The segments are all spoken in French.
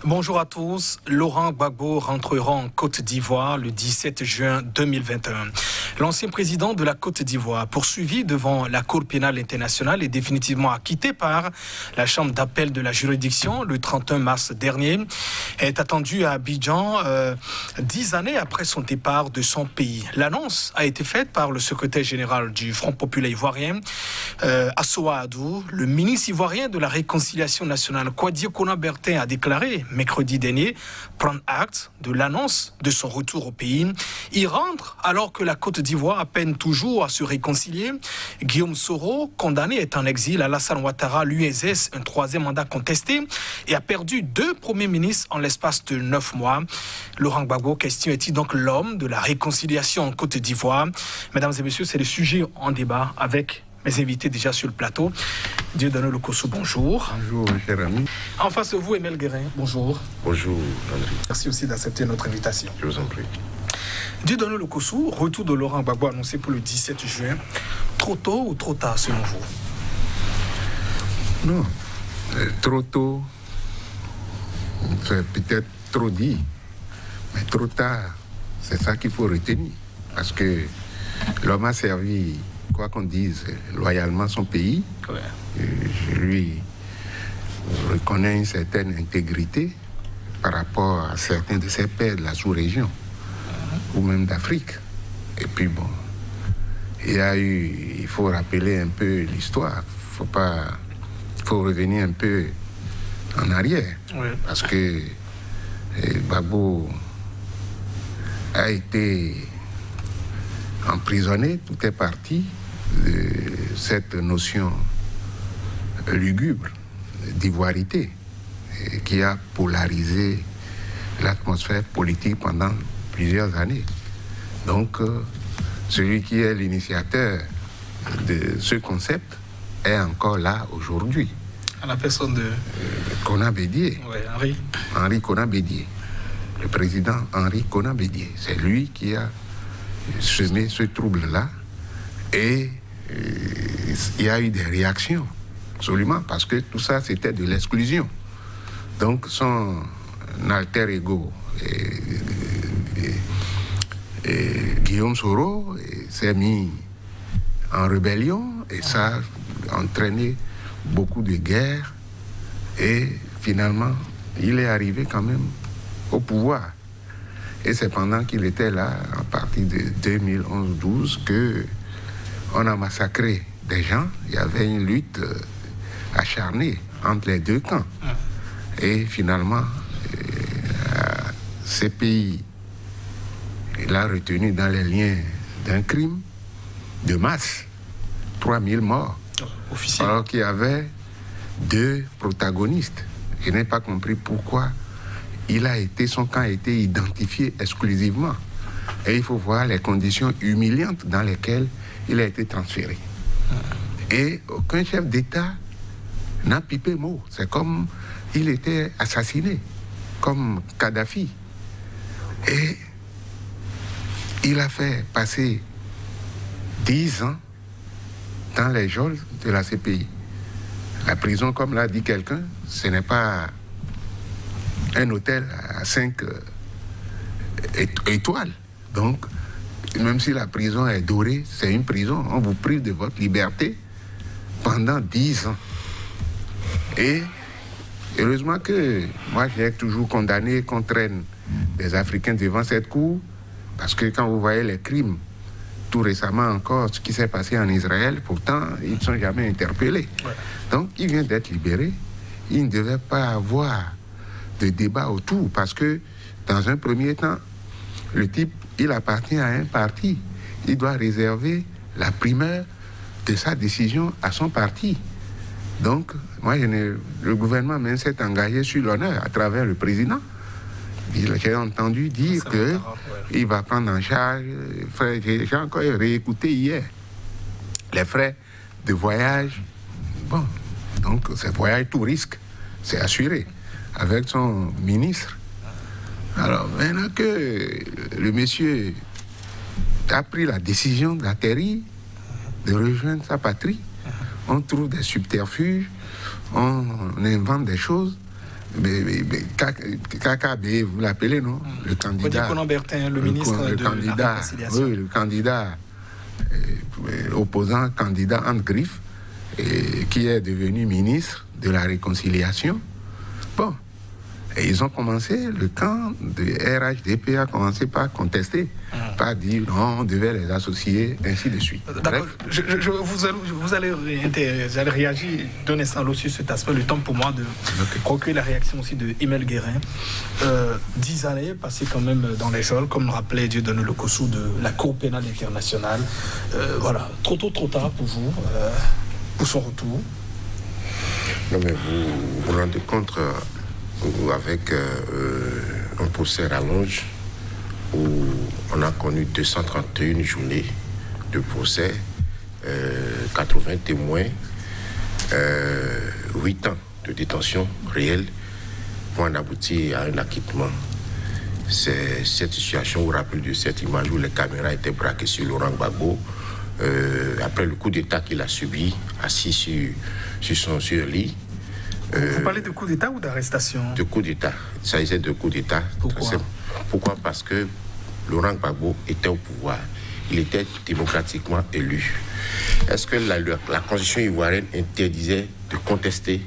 Bonjour à tous. Laurent Gbagbo rentrera en Côte d'Ivoire le 17 juin 2021. L'ancien président de la Côte d'Ivoire, poursuivi devant la Cour pénale internationale, est définitivement acquitté par la Chambre d'appel de la juridiction le 31 mars dernier. Elle est attendue à Abidjan 10 années après son départ de son pays. L'annonce a été faite par le secrétaire général du Front populaire ivoirien, Assoa Adou. Le ministre ivoirien de la Réconciliation nationale, Kouadio Kona-Bertin, a déclaré mercredi dernier prendre acte de l'annonce de son retour au pays. Il rentre alors que la Côte d'Ivoire peine toujours à se réconcilier. Guillaume Soro, condamné, est en exil. Alassane Ouattara, lui, exerce un troisième mandat contesté et a perdu 2 premiers ministres en l'espace de 9 mois. Laurent Gbagbo, question, est-il donc l'homme de la réconciliation en Côte d'Ivoire? Mesdames et messieurs, c'est le sujet en débat avec mes invités déjà sur le plateau. Dieudonné Lokossou, bonjour. Bonjour, cher ami. En face de vous, Emile Guérin, bonjour. Bonjour, André. Merci aussi d'accepter notre invitation. Je vous en prie. Dieudonné Lokossou, retour de Laurent Gbagbo annoncé pour le 17 juin. Trop tôt ou trop tard, selon vous? Non, trop tôt, c'est peut-être trop dit, mais trop tard, c'est ça qu'il faut retenir. Parce que l'homme a servi, quoi qu'on dise, loyalement son pays. Ouais. Je lui reconnais une certaine intégrité par rapport à certains de ses pairs de la sous-région, ou même d'Afrique. Et puis bon, il faut rappeler un peu l'histoire. Il faut revenir un peu en arrière. Ouais. Parce que Gbagbo a été emprisonné, tout est parti de cette notion lugubre d'ivoirité qui a polarisé l'atmosphère politique pendant plusieurs années. Donc, celui qui est l'initiateur de ce concept est encore là aujourd'hui. À la personne de Kona-Bédié. Ouais, Henri Kona-Bédié. Le président Henri Kona-Bédié. C'est lui qui a semé ce trouble-là. Et il y a eu des réactions, absolument, parce que tout ça, c'était de l'exclusion. Donc, son alter ego, Guillaume Soro, s'est mis en rébellion et ça a entraîné beaucoup de guerres. Et finalement, il est arrivé quand même au pouvoir. Et c'est pendant qu'il était là, à partir de 2011-12, qu'on a massacré des gens. Il y avait une lutte acharnée entre les deux camps. Et finalement, ces pays, il a retenu dans les liens d'un crime de masse, 3000 morts. Officiel. Alors qu'il y avait 2 protagonistes. Je n'ai pas compris pourquoi son camp a été identifié exclusivement. Et il faut voir les conditions humiliantes dans lesquelles il a été transféré. Et aucun chef d'État n'a pipé mot. C'est comme il était assassiné, comme Kadhafi. Et il a fait passer 10 ans dans les geôles de la CPI. La prison, comme l'a dit quelqu'un, ce n'est pas un hôtel à 5 étoiles. Donc, même si la prison est dorée, c'est une prison. On vous prive de votre liberté pendant 10 ans. Et heureusement que moi, j'ai toujours condamné qu'on traîne des Africains devant cette cour, parce que quand vous voyez les crimes, tout récemment encore, ce qui s'est passé en Israël, pourtant, ils ne sont jamais interpellés. Ouais. Donc, il vient d'être libéré. Il ne devait pas avoir de débat autour, parce que, dans un premier temps, le type, il appartient à un parti. Il doit réserver la primeur de sa décision à son parti. Donc, moi, le gouvernement même s'est engagé sur l'honneur à travers le président. J'ai entendu dire qu'il va prendre en charge, j'ai encore réécouté hier, les frais de voyage. Bon, donc c'est voyage tout risque, c'est assuré, avec son ministre. Alors maintenant que le monsieur a pris la décision d'atterrir, de rejoindre sa patrie, on trouve des subterfuges, on invente des choses KKB, vous l'appelez, non? Le candidat. Conan Bertin, le ministre de la Réconciliation. Oui, le candidat opposant, candidat Anne Griff, qui est devenu ministre de la Réconciliation. Bon. Et ils ont commencé, le camp de RHDP a commencé par contester, par dire non, on devait les associer, ainsi de suite. D'accord, vous allez réagir d'un instant là sur cet aspect, le temps pour moi de recueillir la réaction aussi de Emile Guérin. 10 années passées quand même dans les geôles, comme le rappelait Dieudonné Lokossou de la Cour pénale internationale. Voilà, trop tôt, trop tard pour vous, pour son retour. Non mais vous vous rendez compte avec un procès rallonge où on a connu 231 journées de procès, 80 témoins, 8 ans de détention réelle pour en aboutir à un acquittement. C'est cette situation, vous vous rappelez de cette image où les caméras étaient braquées sur Laurent Gbagbo après le coup d'État qu'il a subi, assis sur son lit. Vous parlez de coup d'État ou d'arrestation? De coup d'État. Il s'agissait de coup d'État. Pourquoi? Parce que Laurent Gbagbo était au pouvoir. Il était démocratiquement élu. Est-ce que la constitution ivoirienne interdisait de contester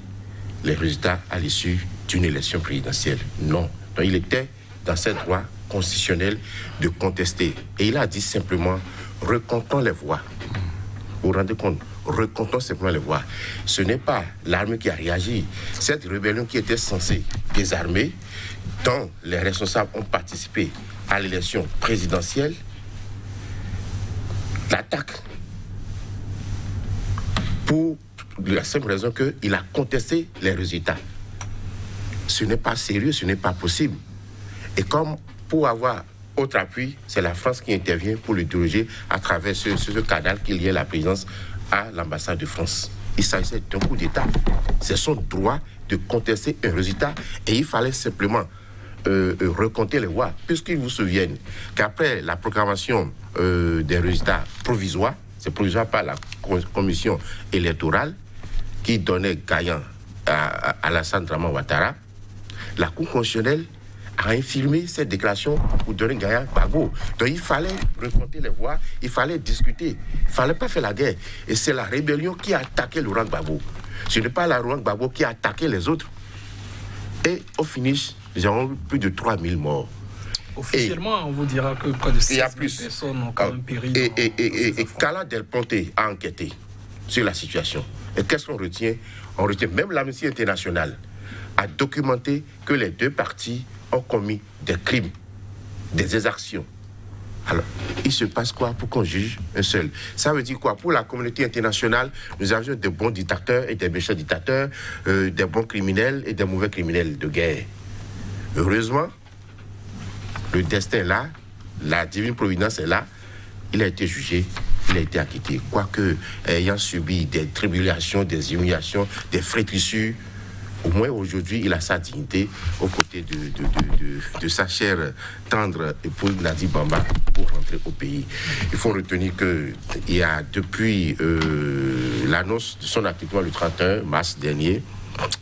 les résultats à l'issue d'une élection présidentielle? Non. Donc il était dans ses droits constitutionnels de contester. Et il a dit simplement, recomptons les voix. Vous vous rendez compte? Recomptons simplement les voix. Ce n'est pas l'armée qui a réagi. Cette rébellion qui était censée désarmer, dont les responsables ont participé à l'élection présidentielle, l'attaque pour la simple raison qu'il a contesté les résultats. Ce n'est pas sérieux, ce n'est pas possible. Et comme pour avoir autre appui, c'est la France qui intervient pour le déroger à travers ce canal qui lie la présidence à l'ambassade de France. Il s'agissait d'un coup d'État. C'est son droit de contester un résultat et il fallait simplement recompter les voix, puisqu'ils vous souviennent qu'après la proclamation des résultats provisoires, c'est provisoire par la commission électorale qui donnait gagnant à Alassane Draman Ouattara, la Cour constitutionnelle a infirmé cette déclaration pour donner gagnant à Gbagbo. Donc il fallait recompter les voix, il fallait discuter, il ne fallait pas faire la guerre. Et c'est la rébellion qui a attaqué Laurent Gbagbo. Ce n'est pas Laurent Gbagbo qui a attaqué les autres. Et au finish, nous avons eu plus de 3000 morts. Officiellement, on vous dira que près de 6 000 personnes ont quand même péri. Et Kala Del Ponte a enquêté sur la situation. Et qu'est-ce qu'on retient? On retient même l'Amnesty International a documenté que les deux parties ont commis des crimes, des exactions. Alors, il se passe quoi pour qu'on juge un seul? Ça veut dire quoi? Pour la communauté internationale, nous avions des bons dictateurs et des méchants dictateurs, des bons criminels et des mauvais criminels de guerre. Heureusement, le destin est là, la divine providence est là, il a été jugé, il a été acquitté. Quoique, ayant subi des tribulations, des humiliations, des frétrissures, au moins aujourd'hui, il a sa dignité aux côtés de sa chère tendre épouse Nadi Bamba pour rentrer au pays. Il faut retenir qu'il y a depuis l'annonce de son acquittement le 31 mars dernier,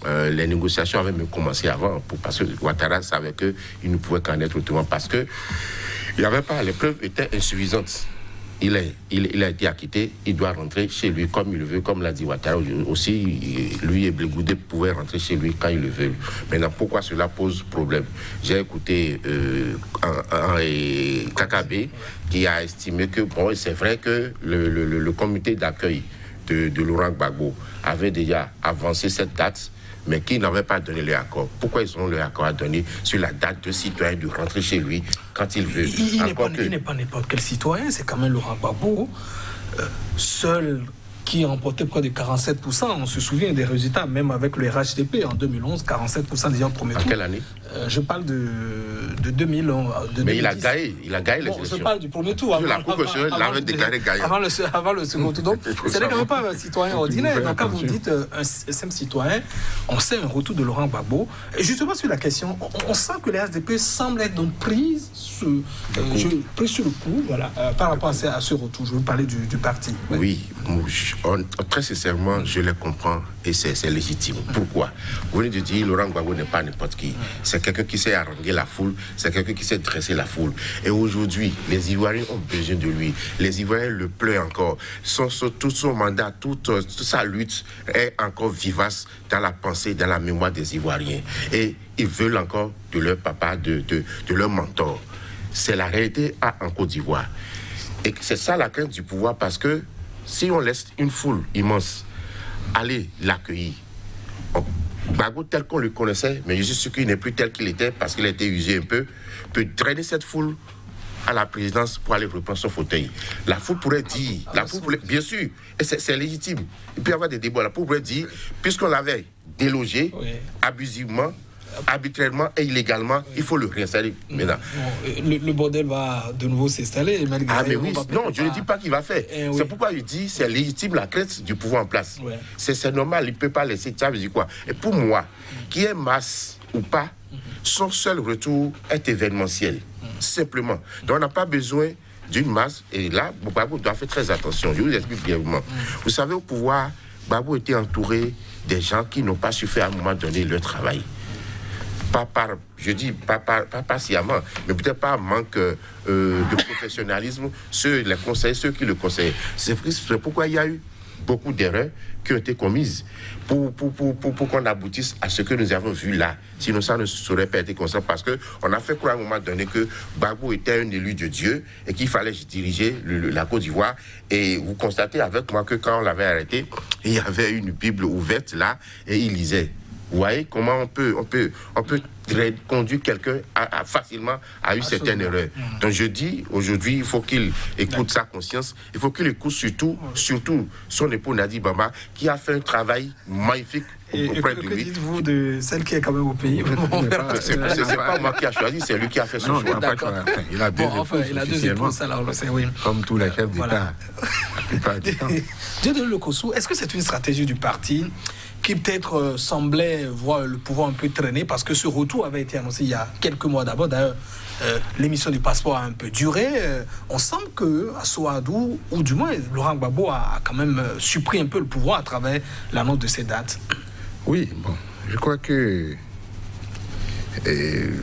les négociations avaient même commencé avant, parce que Ouattara savait qu'il ne pouvait qu'en être autrement, parce que il n'y avait pas, les preuves étaient insuffisantes. Il a été acquitté, il doit rentrer chez lui comme il le veut, comme l'a dit Ouattara aussi. Lui et Blé-Goudé pouvaient rentrer chez lui quand ils le veulent. Maintenant, pourquoi cela pose problème? J'ai écouté KKB qui a estimé que, bon, c'est vrai que le comité d'accueil de Laurent Gbagbo avait déjà avancé cette date, mais qui n'avaient pas donné leur accord. Pourquoi ils ont leur accord à donner sur la date de citoyen de rentrer chez lui quand il veut? Il n'est pas n'importe quel citoyen, c'est quand même Laurent Gbagbo, seul qui a remporté près de 47%. On se souvient des résultats, même avec le RHDP en 2011, 47% déjà au premier tour. En quelle année? Je parle de 2000. Mais il a gagné les élections. Je parle du premier tour. La Cour constitutionnelle l'avait déclaré gagnant. Avant le second tour. Donc, ce n'est quand même pas un citoyen ordinaire. Donc, quand vous dites un simple citoyen, on sait un retour de Laurent Gbagbo. Et justement, sur la question, on sent que les SDP semblent être donc prises sur le coup, voilà, par rapport à ce retour. Je veux parler du parti. Oui, très sincèrement, je les comprends et c'est légitime. Pourquoi? Vous venez de dire Laurent Gbagbo n'est pas n'importe qui. C'est quelqu'un qui sait haranguer la foule, c'est quelqu'un qui sait dresser la foule. Et aujourd'hui, les Ivoiriens ont besoin de lui. Les Ivoiriens le pleurent encore. Tout son mandat, toute sa lutte est encore vivace dans la pensée, dans la mémoire des Ivoiriens. Et ils veulent encore de leur papa, de leur mentor. C'est la réalité en Côte d'Ivoire. Et c'est ça la crainte du pouvoir, parce que si on laisse une foule immense aller l'accueillir, Gbagbo tel qu'on le connaissait, mais je suis sûr qu'il n'est plus tel qu'il était parce qu'il a été usé un peu, peut traîner cette foule à la présidence pour aller reprendre son fauteuil. La foule pourrait dire, bien sûr, et c'est légitime, il peut y avoir des débats, la foule pourrait dire, puisqu'on l'avait délogé abusivement, arbitrairement et illégalement, il faut le réinstaller maintenant. Le bordel va de nouveau s'installer. Ah mais oui, non, je ne dis pas qu'il va faire. C'est pourquoi je dis c'est légitime la crainte du pouvoir en place. C'est normal, il ne peut pas laisser ça, veut dire quoi. Et pour moi, qu'il y ait masse ou pas, son seul retour est événementiel, simplement. Donc on n'a pas besoin d'une masse, et là, Gbagbo doit faire très attention. Je vous explique brièvement. Vous savez, au pouvoir, Gbagbo était entouré des gens qui n'ont pas su faire à un moment donné leur travail. Pas patiemment, mais peut-être pas manque de professionnalisme, les conseils, ceux qui le conseillent. C'est pourquoi il y a eu beaucoup d'erreurs qui ont été commises pour qu'on aboutisse à ce que nous avons vu là. Sinon, ça ne serait pas été comme ça, parce qu'on a fait croire à un moment donné que Gbagbo était un élu de Dieu et qu'il fallait diriger la Côte d'Ivoire. Et vous constatez avec moi que quand on l'avait arrêté, il y avait une Bible ouverte là et il lisait. Vous voyez comment on peut conduire quelqu'un facilement à une certaine erreur. Donc je dis, aujourd'hui, il faut qu'il écoute sa conscience. Il faut qu'il écoute surtout son époux Nadi Bamba, qui a fait un travail magnifique auprès de lui. Que dites-vous de celle qui est quand même au pays? C'est pas moi qui a choisi, c'est lui qui a fait son choix. Il a deux épouses, ça, on le sait, oui. Comme tous les chefs d'État. Dieu de Lokossou, est-ce que c'est une stratégie du parti qui peut-être semblait voir le pouvoir un peu traîner, parce que ce retour avait été annoncé il y a quelques mois d'abord. D'ailleurs, l'émission du passeport a un peu duré. On semble qu'à Souadou, ou du moins Laurent Gbagbo a quand même surpris un peu le pouvoir à travers l'annonce de ces dates. Oui, bon, je crois que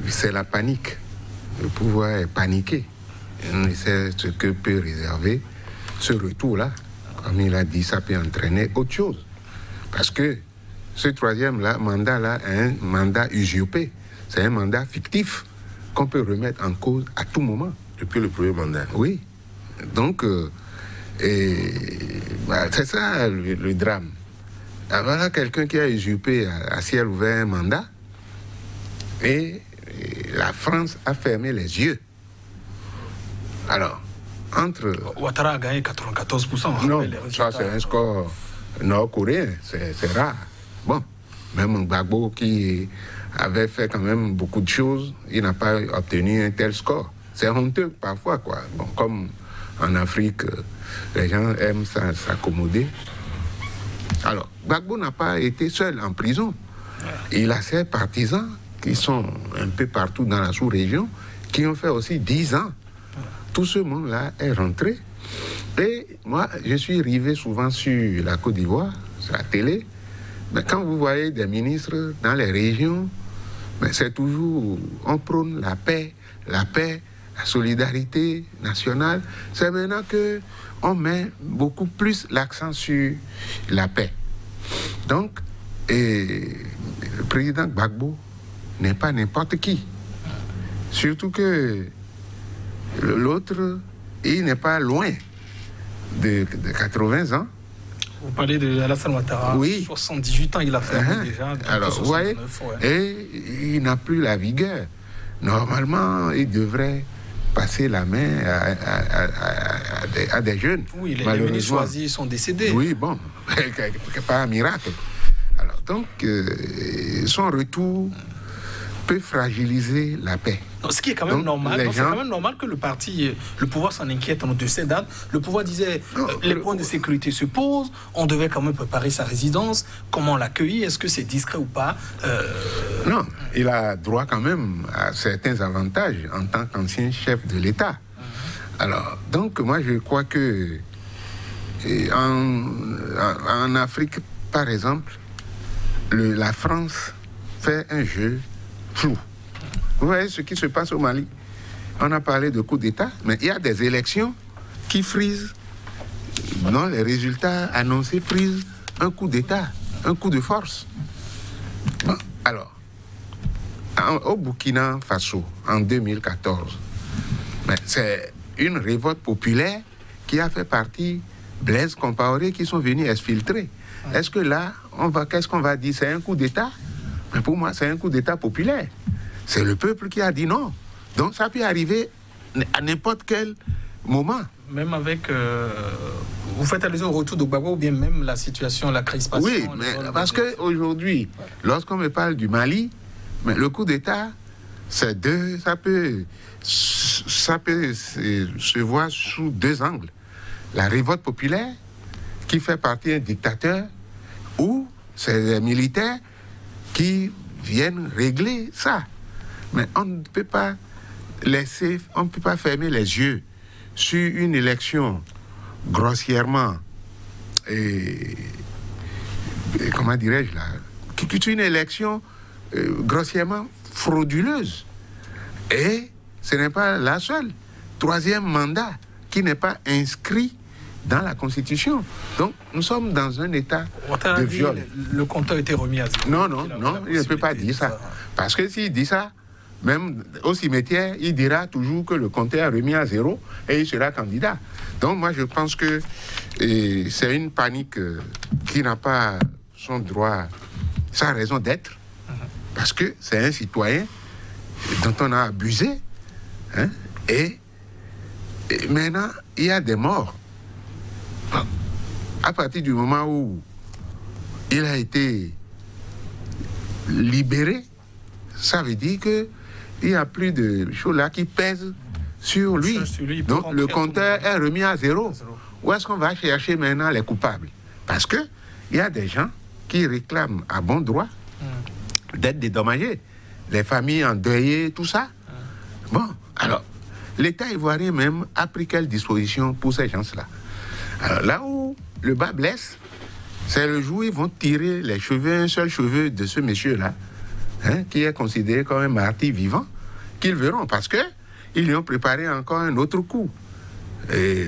c'est la panique. Le pouvoir est paniqué. On sait ce que peut réserver ce retour-là. Comme il a dit, ça peut entraîner autre chose. Parce que ce troisième mandat-là est un mandat usurpé. C'est un mandat fictif qu'on peut remettre en cause à tout moment. Depuis le premier mandat. Oui. Donc, c'est ça le drame. Voilà quelqu'un qui a usurpé à ciel ouvert un mandat, et la France a fermé les yeux. Alors, entre... Ouattara a gagné 94%. Non, ça c'est un score nord-coréen, c'est rare. Bon, même Gbagbo qui avait fait quand même beaucoup de choses, il n'a pas obtenu un tel score. C'est honteux parfois, quoi. Bon, comme en Afrique, les gens aiment s'accommoder. Alors, Gbagbo n'a pas été seul en prison. Il a ses partisans qui sont un peu partout dans la sous-région, qui ont fait aussi 10 ans. Tout ce monde-là est rentré. Et moi, je suis arrivé souvent sur la Côte d'Ivoire, sur la télé. Mais quand vous voyez des ministres dans les régions, c'est toujours, on prône la paix, la solidarité nationale. C'est maintenant qu'on met beaucoup plus l'accent sur la paix. Donc, le président Gbagbo n'est pas n'importe qui. Surtout que l'autre, il n'est pas loin de 80 ans. Vous parlez de Alassane Ouattara, oui. 78 ans il a fait déjà. Alors, vous voyez, et il n'a plus la vigueur. Normalement, il devrait passer la main à des jeunes. Oui, les ministres choisis sont décédés. Oui, bon, pas un miracle. Alors, donc, son retour peut fragiliser la paix. Non, ce qui est quand même Donc, normal. C'est quand même normal que le pouvoir s'en inquiète de ces dates. Le pouvoir disait les points de sécurité se posent, on devait quand même préparer sa résidence, comment l'accueillir, est-ce que c'est discret ou pas Non, il a droit quand même à certains avantages en tant qu'ancien chef de l'État. Alors, donc moi je crois que en Afrique, par exemple, la France fait un jeu flou. Vous voyez ce qui se passe au Mali. On a parlé de coup d'État, mais il y a des élections qui frisent. Non, les résultats annoncés frisent un coup d'État, un coup de force. Bon, alors, au Burkina Faso, en 2014, c'est une révolte populaire qui a fait partie Blaise Compaoré qui sont venus exfiltrer. Est-ce que là, qu'est-ce qu'on va dire? C'est un coup d'État? Mais pour moi, c'est un coup d'État populaire. C'est le peuple qui a dit non. Donc ça peut arriver à n'importe quel moment. Même avec... vous faites allusion au retour de Gbagbo ou bien même la situation, la crispation? Oui, mais parce qu'aujourd'hui, lorsqu'on me parle du Mali, mais le coup d'État, ça peut se voir sous deux angles. La révolte populaire, qui fait partie d'un dictateur, ou c'est les militaires qui viennent régler ça. Mais on ne peut pas fermer les yeux sur une élection grossièrement, comment dirais-je là, qui est une élection grossièrement frauduleuse. Et ce n'est pas la seule. Troisième mandat qui n'est pas inscrit dans la Constitution. Donc, nous sommes dans un état de viol. Le compteur a été remis à zéro. Non, il ne peut pas dire ça. Parce que s'il dit ça, même au cimetière, il dira toujours que le compteur est remis à zéro et il sera candidat. Donc, moi, je pense que c'est une panique qui n'a pas son droit, sa raison d'être, parce que c'est un citoyen dont on a abusé, hein, et maintenant, il y a des morts. À partir du moment où il a été libéré, ça veut dire qu'il n'y a plus de choses là qui pèsent sur lui. Donc le compteur est remis à zéro. Où est-ce qu'on va chercher maintenant les coupables? Parce qu'il y a des gens qui réclament à bon droit d'être dédommagés. Les familles endeuillées, tout ça. Bon, alors, l'État ivoirien même a pris quelles dispositions pour ces gens-là? Alors là où le bas blesse, c'est le jour où ils vont tirer les cheveux, un seul cheveu de ce monsieur-là, hein, qui est considéré comme un martyr vivant, qu'ils verront, parce qu'ils lui ont préparé encore un autre coup. Et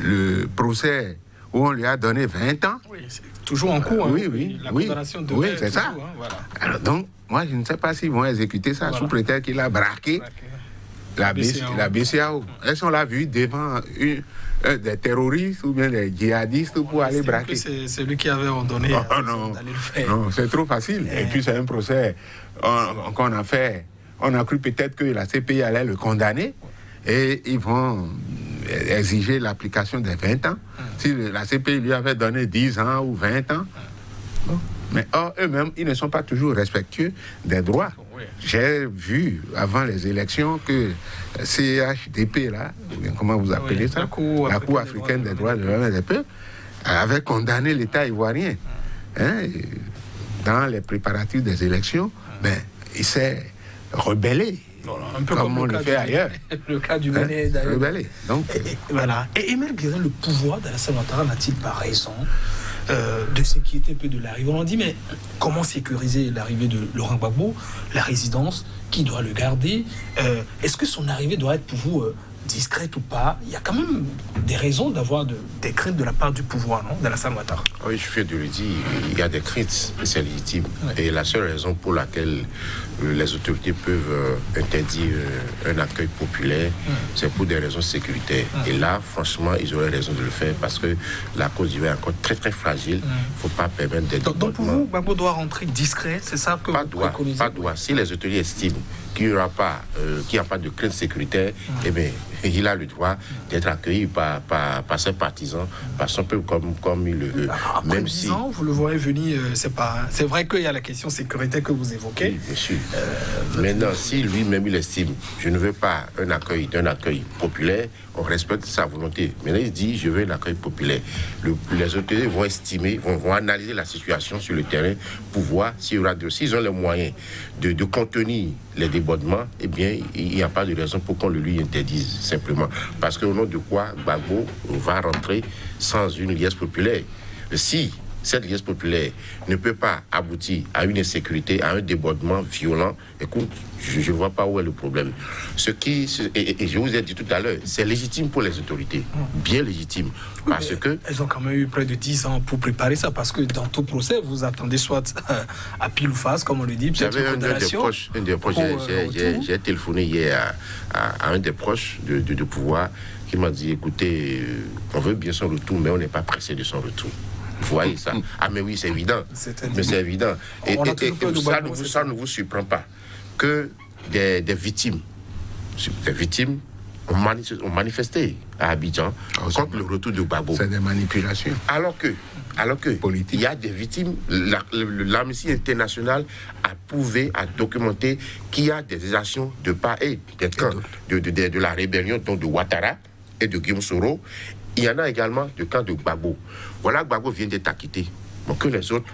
le procès où on lui a donné 20 ans. Oui, c'est toujours en cours. Oui, la condamnation de oui, c'est ça. Voilà. Alors donc, moi, je ne sais pas s'ils vont exécuter ça sous prétexte qu'il a braqué la BCAO. Est-ce qu'on l'a vu devant des terroristes ou bien des djihadistes pour aller braquer? C'est lui qui avait ordonné d'aller le faire. Non, c'est trop facile. Et puis c'est un procès qu'on a fait. On a cru peut-être que la CPI allait le condamner et ils vont exiger l'application des 20 ans. Si la CPI lui avait donné 10 ans ou 20 ans. Mais eux-mêmes, ils ne sont pas toujours respectueux des droits. J'ai vu avant les élections que CHDP, là, comment vous appelez ça, la Cour africaine des droits de l'homme et des peuples, avait condamné l'État ivoirien. Hein, dans les préparatifs des élections, il s'est rebellé. Un peu comme on le fait ailleurs. Le cas du Bénin, d'ailleurs. Rebellé. Donc, voilà. Et Aimé Guérin, le pouvoir d'Alassane Ouattara n'a-t-il pas raison de s'inquiéter un peu de l'arrivée? On dit, mais comment sécuriser l'arrivée de Laurent Gbagbo, la résidence, qui doit le garder? Est-ce que son arrivée doit être pour vous discrète ou pas? Il y a quand même des raisons d'avoir des craintes de la part du pouvoir, non, d'Alassane Ouattara. Oui, je fais de le dire, il y a des craintes, c'est légitime. Et la seule raison pour laquelle les autorités peuvent interdire un accueil populaire, c'est pour des raisons sécuritaires. Et là, franchement, ils auraient raison de le faire parce que la Côte d'Ivoire est encore très très fragile. Il ne faut pas permettre des donc pour vous, Gbagbo doit rentrer discret, c'est ça que vous préconisez? Pas doit. Si les autorités estiment qu'il n'y a pas de crainte sécuritaire, eh bien, il a le droit d'être accueilli par ses partisans, par son peuple comme il le veut. Après 10 ans, vous le voyez venir, c'est vrai qu'il y a la question sécurité que vous évoquez. Oui, bien sûr. Maintenant, si lui-même il estime, je ne veux pas un accueil populaire, on respecte sa volonté. Maintenant, il dit, je veux un accueil populaire. Les autorités vont estimer, vont analyser la situation sur le terrain pour voir s'ils ont les moyens de contenir les débordements, eh bien, il n'y a pas de raison pour qu'on le lui interdise, simplement. Parce qu'au nom de quoi, Gbagbo va rentrer sans une liesse populaire. Si cette liesse populaire ne peut pas aboutir à une insécurité, à un débordement violent, écoute, je ne vois pas où est le problème. Et je vous ai dit tout à l'heure, c'est légitime pour les autorités, bien légitime. Parce que... Elles ont quand même eu près de 10 ans pour préparer ça, parce que dans tout procès, vous attendez soit à pile ou face, comme on le dit, j'avais un des proches, j'ai téléphoné hier à un des proches de pouvoir, qui m'a dit, écoutez, on veut bien son retour, mais on n'est pas pressé de son retour. Vous voyez ça? Ah mais oui, c'est évident. Mais c'est évident. Et ça ne vous surprend pas que des victimes ont manifesté à Abidjan contre le retour de Gbagbo. C'est des manipulations. Alors que il y a des victimes, l'Amnesty internationale a prouvé, a documenté qu'il y a des actions de part et des camps de la rébellion, donc de Ouattara et de Guillaume Soro. Il y en a également du camp de Gbagbo. Voilà, Gbagbo vient d'être acquitté. Donc que les autres,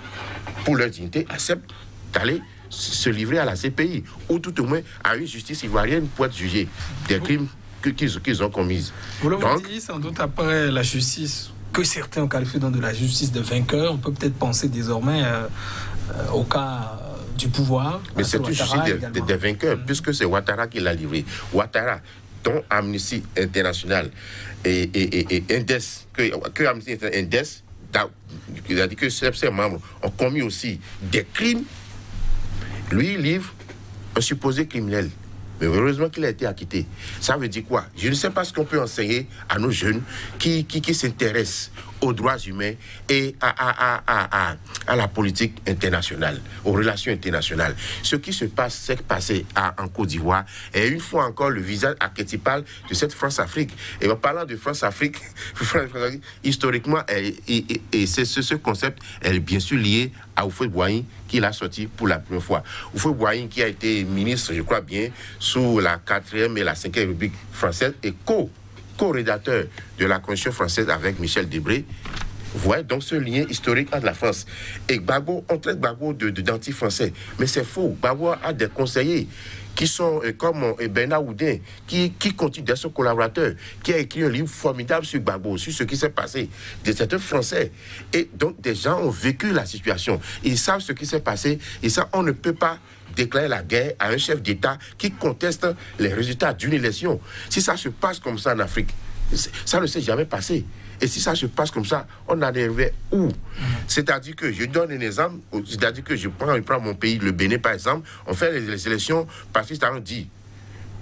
pour leur dignité, acceptent d'aller se livrer à la CPI, ou tout au moins à une justice ivoirienne pour être jugés des crimes qu'ils ont commis. Vous l'avez dit, sans doute après la justice, que certains ont qualifié de la justice de vainqueur, on peut peut-être penser désormais au cas du pouvoir. Mais c'est une justice des vainqueurs, puisque c'est Ouattara qui l'a livré. Ouattara, dont Amnesty International et Indes, que Amnesty International Indes, il a dit que ses membres ont commis aussi des crimes. Lui, il livre un supposé criminel. Mais heureusement qu'il a été acquitté. Ça veut dire quoi? Je ne sais pas ce qu'on peut enseigner à nos jeunes qui s'intéressent aux droits humains et à la politique internationale, aux relations internationales. Ce qui se passe, c'est passé en Côte d'Ivoire est une fois encore le visage archétypal de cette France-Afrique. Et en parlant de France-Afrique, historiquement, ce concept est bien sûr lié à Houphouët-Boigny, qui l'a sorti pour la première fois. Houphouët-Boigny, qui a été ministre, je crois bien, sous la 4e et la 5e République française et co-rédacteur de la Constitution française avec Michel Debré. Vous voyez donc ce lien historique entre la France et Gbagbo. On traite Gbagbo d'anti-français, mais c'est faux. Gbagbo a des conseillers qui sont comme Bernard Oudin, qui continue d'être son collaborateur, qui a écrit un livre formidable sur Gbagbo, sur ce qui s'est passé. C'est un Français. Et donc des gens ont vécu la situation. Ils savent ce qui s'est passé. Et ça, on ne peut pas déclarer la guerre à un chef d'État qui conteste les résultats d'une élection. Si ça se passe comme ça en Afrique, ça ne s'est jamais passé. Et si ça se passe comme ça, on arriverait où? C'est-à-dire que je donne un exemple, c'est-à-dire que je prends mon pays, le Bénin par exemple, on fait les élections, Patrice Talon dit,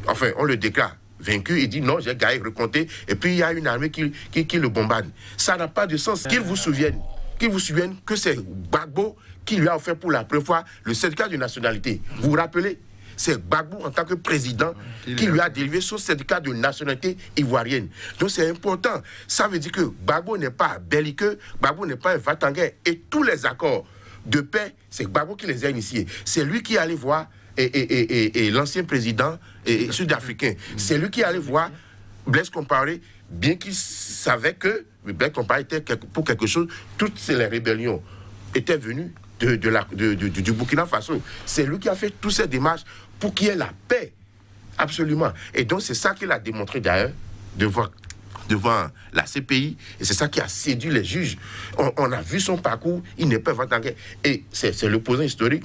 enfin on le déclare vaincu, il dit non, j'ai gagné, recompté, et puis il y a une armée qui le bombarde. Ça n'a pas de sens. Qu'ils vous souviennent que c'est Gbagbo qui lui a offert pour la première fois le certificat de nationalité. Vous vous rappelez? C'est Gbagbo en tant que président qui lui a délivré son certificat de nationalité ivoirienne. Donc c'est important. Ça veut dire que Gbagbo n'est pas belliqueux, Gbagbo n'est pas un va-t-en-guerre. Et tous les accords de paix, c'est Gbagbo qui les a initiés. C'est lui qui allait voir et l'ancien président sud-africain. C'est lui qui allait voir Blaise Compaoré, bien qu'il savait que Blaise Compaoré était pour quelque chose. Toutes les rébellions étaient venues du Burkina Faso. C'est lui qui a fait toutes ces démarches pour qu'il y ait la paix. Absolument. Et donc c'est ça qu'il a démontré d'ailleurs devant la CPI, et c'est ça qui a séduit les juges. On a vu son parcours, il n'est pas en guerre. Et c'est l'opposant historique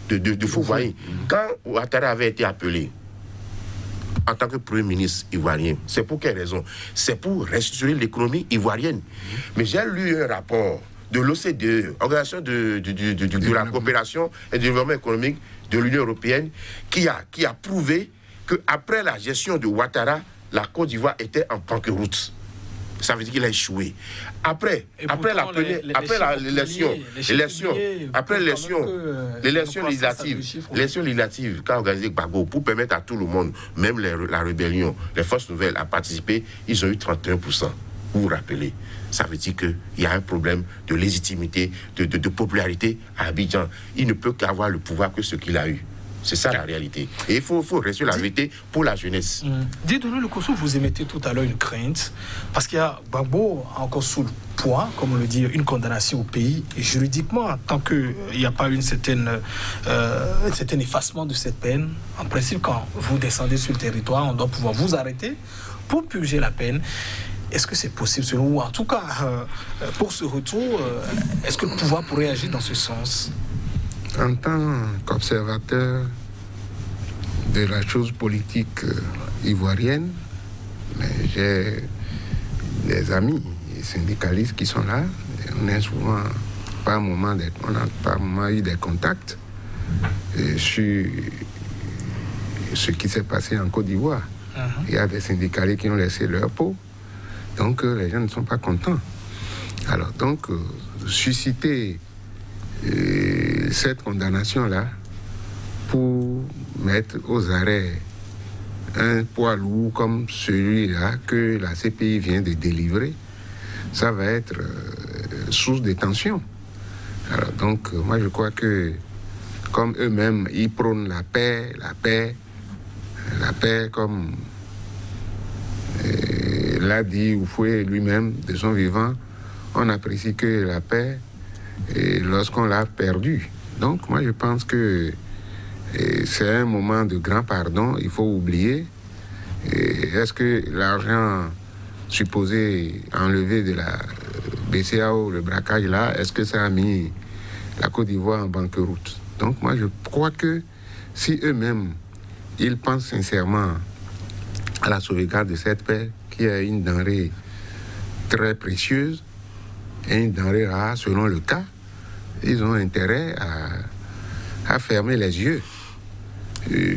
de Houphouët-Boigny. Quand Ouattara avait été appelé en tant que Premier ministre ivoirien, c'est pour quelle raison? C'est pour restructurer l'économie ivoirienne. Mais j'ai lu un rapport de l'OCDE, Organisation de la coopération et du développement économique de l'Union européenne, qui a prouvé qu'après la gestion de Ouattara, la Côte d'Ivoire était en banqueroute. Ça veut dire qu'il a échoué. Après l'élection législative, qu'a organisé Gbagbo pour permettre à tout le monde, même la rébellion, les forces nouvelles à participer, ils ont eu 31%. Vous vous rappelez? Ça veut dire qu'il y a un problème de légitimité, de popularité à Abidjan. Il ne peut qu'avoir le pouvoir que ce qu'il a eu. C'est ça la réalité. Et il faut rester la vérité pour la jeunesse. Dites-nous le Kosso, vous émettez tout à l'heure une crainte, parce qu'il y a Gbagbo encore sous le poids, comme on le dit, une condamnation au pays. Et juridiquement, tant qu'il n'y a pas un certain effacement de cette peine, en principe, quand vous descendez sur le territoire, on doit pouvoir vous arrêter pour purger la peine. Est-ce que c'est possible selon vous? En tout cas, pour ce retour, est-ce que le pouvoir pourrait agir dans ce sens? En tant qu'observateur de la chose politique ivoirienne, j'ai des amis syndicalistes qui sont là. On n'a souvent pas un moment eu des contacts sur ce qui s'est passé en Côte d'Ivoire. Il y a des syndicalistes qui ont laissé leur peau. Donc les gens ne sont pas contents. Alors donc, susciter cette condamnation-là pour mettre aux arrêts un poids lourd comme celui-là que la CPI vient de délivrer, ça va être source de tension. Alors donc, moi je crois que comme eux-mêmes, ils prônent la paix comme l'a dit Oufoué lui-même de son vivant, on apprécie que la paix lorsqu'on l'a perdue. Donc moi je pense que c'est un moment de grand pardon, il faut oublier. Est-ce que l'argent supposé enlevé de la BCEAO, le braquage là, est-ce que ça a mis la Côte d'Ivoire en banqueroute? Donc moi je crois que si eux-mêmes, ils pensent sincèrement à la sauvegarde de cette paix, qui est une denrée très précieuse et une denrée rare selon le cas, ils ont intérêt à fermer les yeux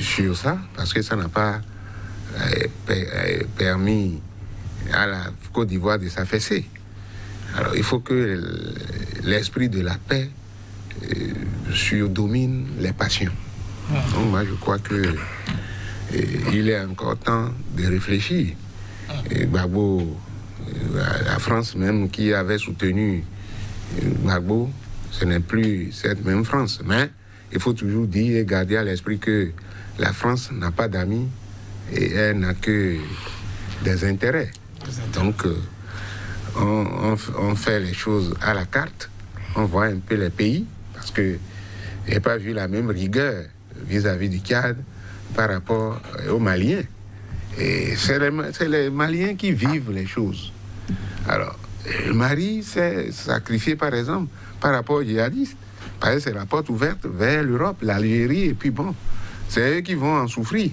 sur ça, parce que ça n'a pas permis à la Côte d'Ivoire de s'affaisser. Alors il faut que l'esprit de la paix surdomine les passions. Donc moi je crois que il est encore temps de réfléchir. Et Gbagbo, la France même qui avait soutenu Gbagbo, ce n'est plus cette même France. Mais il faut toujours dire et garder à l'esprit que la France n'a pas d'amis et elle n'a que des intérêts. Donc on fait les choses à la carte, on voit un peu les pays, parce que je n'ai pas vu la même rigueur vis-à-vis du Tchad par rapport aux Maliens. Et c'est les Maliens qui vivent les choses. Alors, le Mali s'est sacrifié, par exemple, par rapport aux djihadistes. Parce que c'est la porte ouverte vers l'Europe, l'Algérie, et puis bon, c'est eux qui vont en souffrir.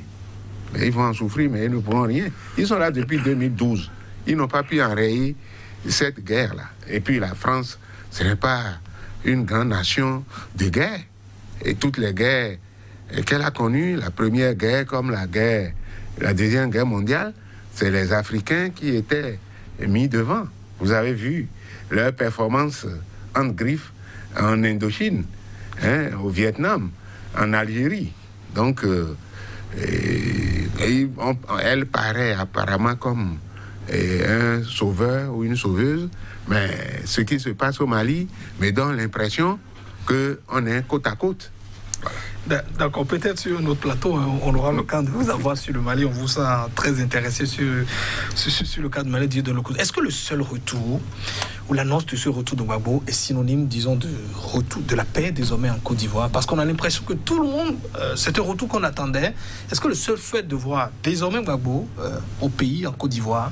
Mais ils vont en souffrir, mais ils ne pourront rien. Ils sont là depuis 2012. Ils n'ont pas pu enrayer cette guerre-là. Et puis la France, ce n'est pas une grande nation de guerre. Et toutes les guerres qu'elle a connues, la première guerre comme la Deuxième Guerre mondiale, c'est les Africains qui étaient mis devant. Vous avez vu leur performance en griffe en Indochine, au Vietnam, en Algérie. Donc, elle paraît apparemment comme un sauveur ou une sauveuse, mais ce qui se passe au Mali me donne l'impression qu'on est côte à côte. Voilà. D'accord, peut-être sur notre plateau, on aura le cas de vous avoir sur le Mali. On vous sent très intéressé sur le cas de Mali. Est-ce que le seul retour, ou l'annonce de ce retour de Gbagbo est synonyme, disons, de retour de la paix désormais en Côte d'Ivoire? Parce qu'on a l'impression que tout le monde, c'est un retour qu'on attendait. Est-ce que le seul fait de voir désormais Gbagbo au pays, en Côte d'Ivoire,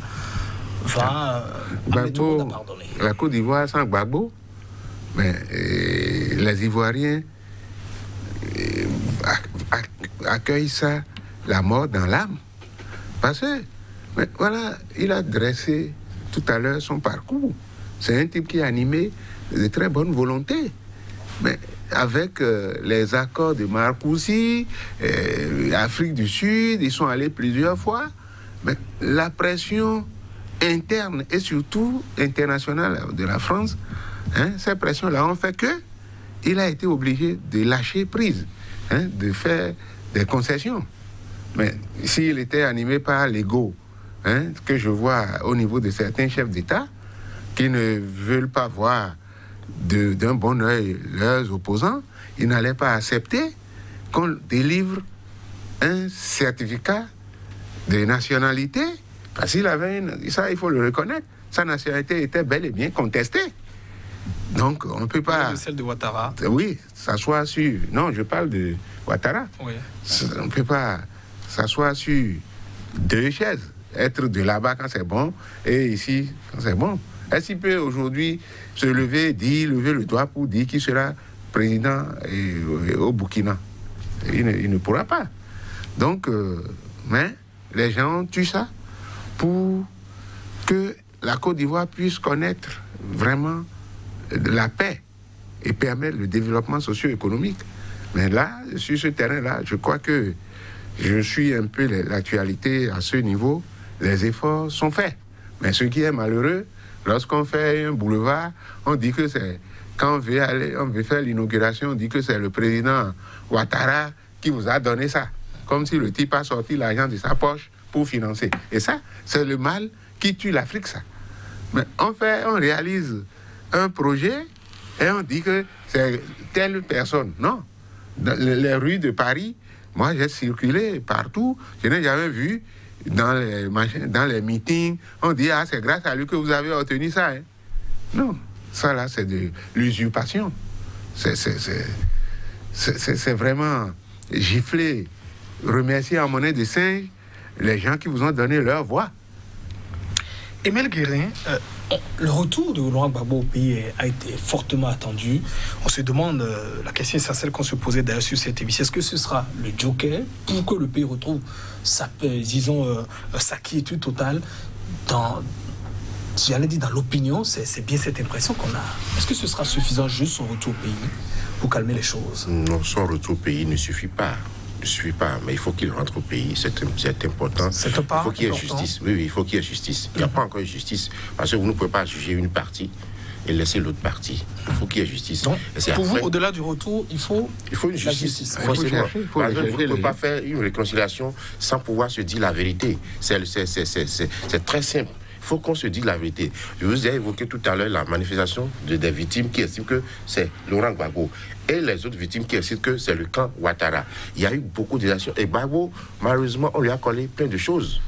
va amener tout le monde à pardonner? La Côte d'Ivoire sans Gbagbo, mais les Ivoiriens accueille ça, la mort dans l'âme. Parce que, mais voilà, il a dressé tout à l'heure son parcours. C'est un type qui est animé de très bonne volonté. Mais avec les accords de Marcoussis, Afrique du Sud, ils sont allés plusieurs fois. Mais la pression internes et surtout internationales de la France, hein, ces pressions-là ont fait qu'il a été obligé de lâcher prise, hein, de faire des concessions. Mais s'il était animé par l'ego, hein, que je vois au niveau de certains chefs d'État, qui ne veulent pas voir d'un bon œil leurs opposants, ils n'allaient pas accepter qu'on délivre un certificat de nationalité, parce qu'il avait ça, il faut le reconnaître, sa nationalité était bel et bien contestée. Donc, on ne peut pas... Celle de Ouattara. Oui, s'asseoir sur... Non, je parle de Ouattara. Oui. On ne peut pas s'asseoir sur deux chaises. Être de là-bas quand c'est bon, et ici quand c'est bon. Est-ce qu'il peut aujourd'hui se lever, lever le doigt pour dire qu'il sera président au Burkina? Il ne pourra pas. Donc, mais les gens tuent ça pour que la Côte d'Ivoire puisse connaître vraiment la paix et permettre le développement socio-économique. Mais là, sur ce terrain-là, je crois que je suis un peu l'actualité à ce niveau. Les efforts sont faits. Mais ce qui est malheureux, lorsqu'on fait un boulevard, on dit que c'est... Quand on veut faire l'inauguration, on dit que c'est le président Ouattara qui vous a donné ça. Comme si le type a sorti l'argent de sa poche pour financer. Et ça, c'est le mal qui tue l'Afrique, ça. Mais on réalise un projet et on dit que c'est telle personne. Non. Dans les rues de Paris, moi j'ai circulé partout, je n'ai jamais vu dans les meetings, on dit ah c'est grâce à lui que vous avez obtenu ça. Hein. Non, ça là c'est de l'usurpation. C'est vraiment gifler, remercier en monnaie de singe les gens qui vous ont donné leur voix. Emile Guérin, le retour de Laurent Gbagbo au pays a été fortement attendu. On se demande, la question c'est celle qu'on se posait d'ailleurs sur cette émission, est-ce que ce sera le joker pour que le pays retrouve sa quiétude totale dans l'opinion? C'est bien cette impression qu'on a. Est-ce que ce sera suffisant juste son retour au pays pour calmer les choses? Non, son retour au pays ne suffit pas. Mais il faut qu'il rentre au pays, c'est important. Il faut qu'il y ait justice. Oui, il faut qu'il y ait justice. Il n'y a pas encore de justice, parce que vous ne pouvez pas juger une partie et laisser l'autre partie. Il faut qu'il y ait justice. Donc, pour vous, au-delà du retour, il faut une justice. Vous ne pouvez pas faire une réconciliation sans pouvoir se dire la vérité. C'est très simple. Il faut qu'on se dise la vérité. Je vous ai évoqué tout à l'heure la manifestation des victimes qui estiment que c'est Laurent Gbagbo et les autres victimes qui estiment que c'est le camp Ouattara. Il y a eu beaucoup d'actions. Et Gbagbo, malheureusement, on lui a collé plein de choses,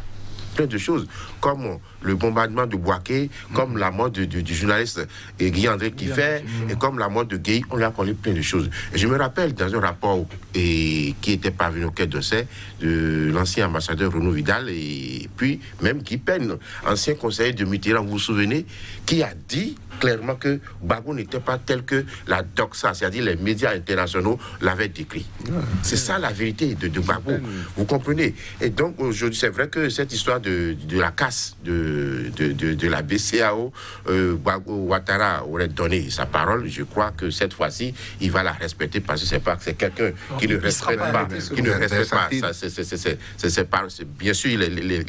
comme le bombardement de Bouaké, comme la mort du journaliste Guy-André Kiffé, et comme la mort de Guy, on lui a collé plein de choses. Et je me rappelle dans un rapport qui était parvenu au Quai d'Orsay de l'ancien ambassadeur Renaud Vidal, et puis même Guy Pen, ancien conseiller de Mitterrand, vous vous souvenez, qui a dit clairement que Gbagbo n'était pas tel que la doxa, c'est-à-dire les médias internationaux l'avaient décrit. C'est ça la vérité de Gbagbo, vous comprenez? Et donc aujourd'hui, c'est vrai que cette histoire de la casse de la BCAO, Gbagbo Ouattara aurait donné sa parole. Je crois que cette fois-ci, il va la respecter, parce que c'est quelqu'un qui ne respecte pas. Bien sûr, il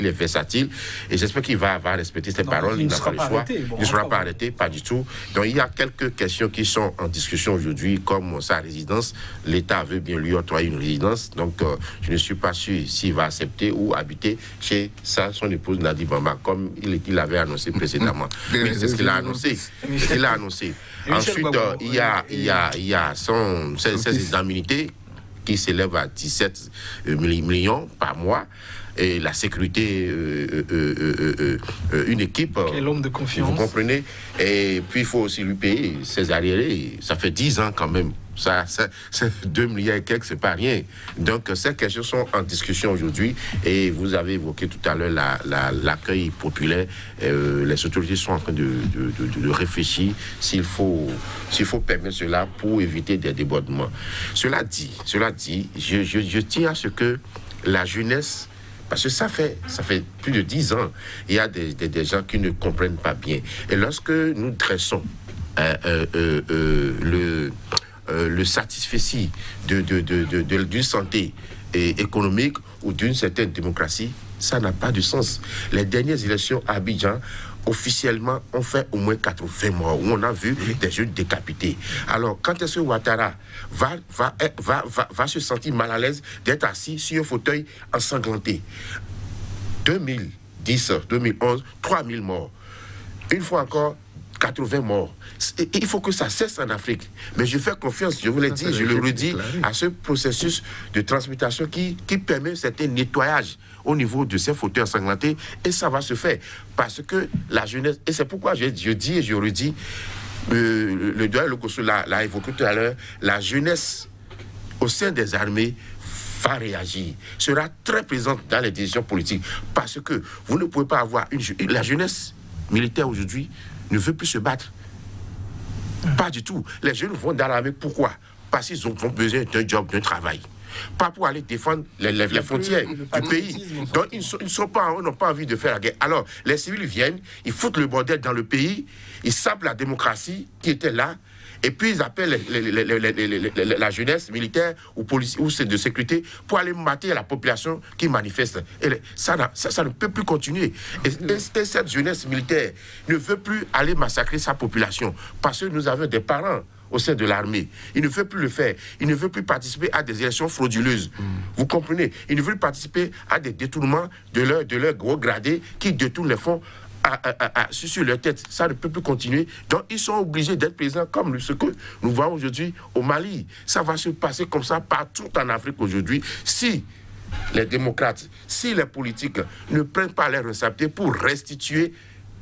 est versatile, et j'espère qu'il va respecter ses paroles. Il n'a pas le choix. Il ne sera pas arrêté, pas du tout. Donc il y a quelques questions qui sont en discussion aujourd'hui, comme sa résidence. L'État veut bien lui octroyer une résidence, donc je ne suis pas sûr s'il va accepter ou habiter chez son épouse Nadi Bamba, comme il avait annoncé précédemment. Mais c'est ce qu'il a annoncé. Ensuite, il y a ses indemnités qui s'élèvent à 17 millions par mois. Et la sécurité, une équipe. Quel homme de confiance. Vous comprenez? Et puis il faut aussi lui payer ses arriérés. Ça fait 10 ans quand même. Ça 2 milliards et quelques, c'est pas rien. Donc ces questions sont en discussion aujourd'hui. Et vous avez évoqué tout à l'heure l'accueil populaire. Les autorités sont en train de réfléchir s'il faut permettre cela pour éviter des débordements. Cela dit, je tiens à ce que la jeunesse, parce que ça fait plus de 10 ans, il y a des gens qui ne comprennent pas bien. Et lorsque nous dressons le satisfecit d'une santé économique ou d'une certaine démocratie, Ça n'a pas de sens. Les dernières élections à Abidjan, officiellement, ont fait au moins 80 morts, où on a vu des jeunes décapités. Alors, quand est-ce que Ouattara va se sentir mal à l'aise d'être assis sur un fauteuil ensanglanté? 2010, 2011, 3000 morts. Une fois encore, 80 morts. Il faut que ça cesse en Afrique. Mais je fais confiance, je vous l'ai dit, je le redis, à ce processus de transmutation qui permet un certain nettoyage au niveau de ces fauteuils ensanglantés. Et ça va se faire. Parce que la jeunesse, et c'est pourquoi je dis et je redis, le doyen Lokosso l'a évoqué tout à l'heure, la jeunesse au sein des armées va réagir, sera très présente dans les décisions politiques. Parce que vous ne pouvez pas avoir la jeunesse militaire aujourd'hui ne veut plus se battre. Pas du tout. Les jeunes vont dans l'armée. Pourquoi? Parce qu'ils ont besoin d'un job, d'un travail. Pas pour aller défendre les frontières du pays. Donc, ils n'ont pas envie de faire la guerre. Alors, les civils viennent, ils foutent le bordel dans le pays, ils sapent la démocratie qui était là, et puis ils appellent la jeunesse militaire ou de sécurité pour aller mater la population qui manifeste. Et ça ne peut plus continuer. Et cette jeunesse militaire ne veut plus aller massacrer sa population parce que nous avons des parents au sein de l'armée. Il ne veut plus le faire. Il ne veut plus participer à des élections frauduleuses. Vous comprenez? Il ne veut plus participer à des détournements de leurs gros gradés qui détournent les fonds sur leur tête. Ça ne peut plus continuer. Donc, ils sont obligés d'être présents comme ce que nous voyons aujourd'hui au Mali. Ça va se passer comme ça partout en Afrique aujourd'hui. Si les démocrates, si les politiques ne prennent pas leurs responsabilités pour restituer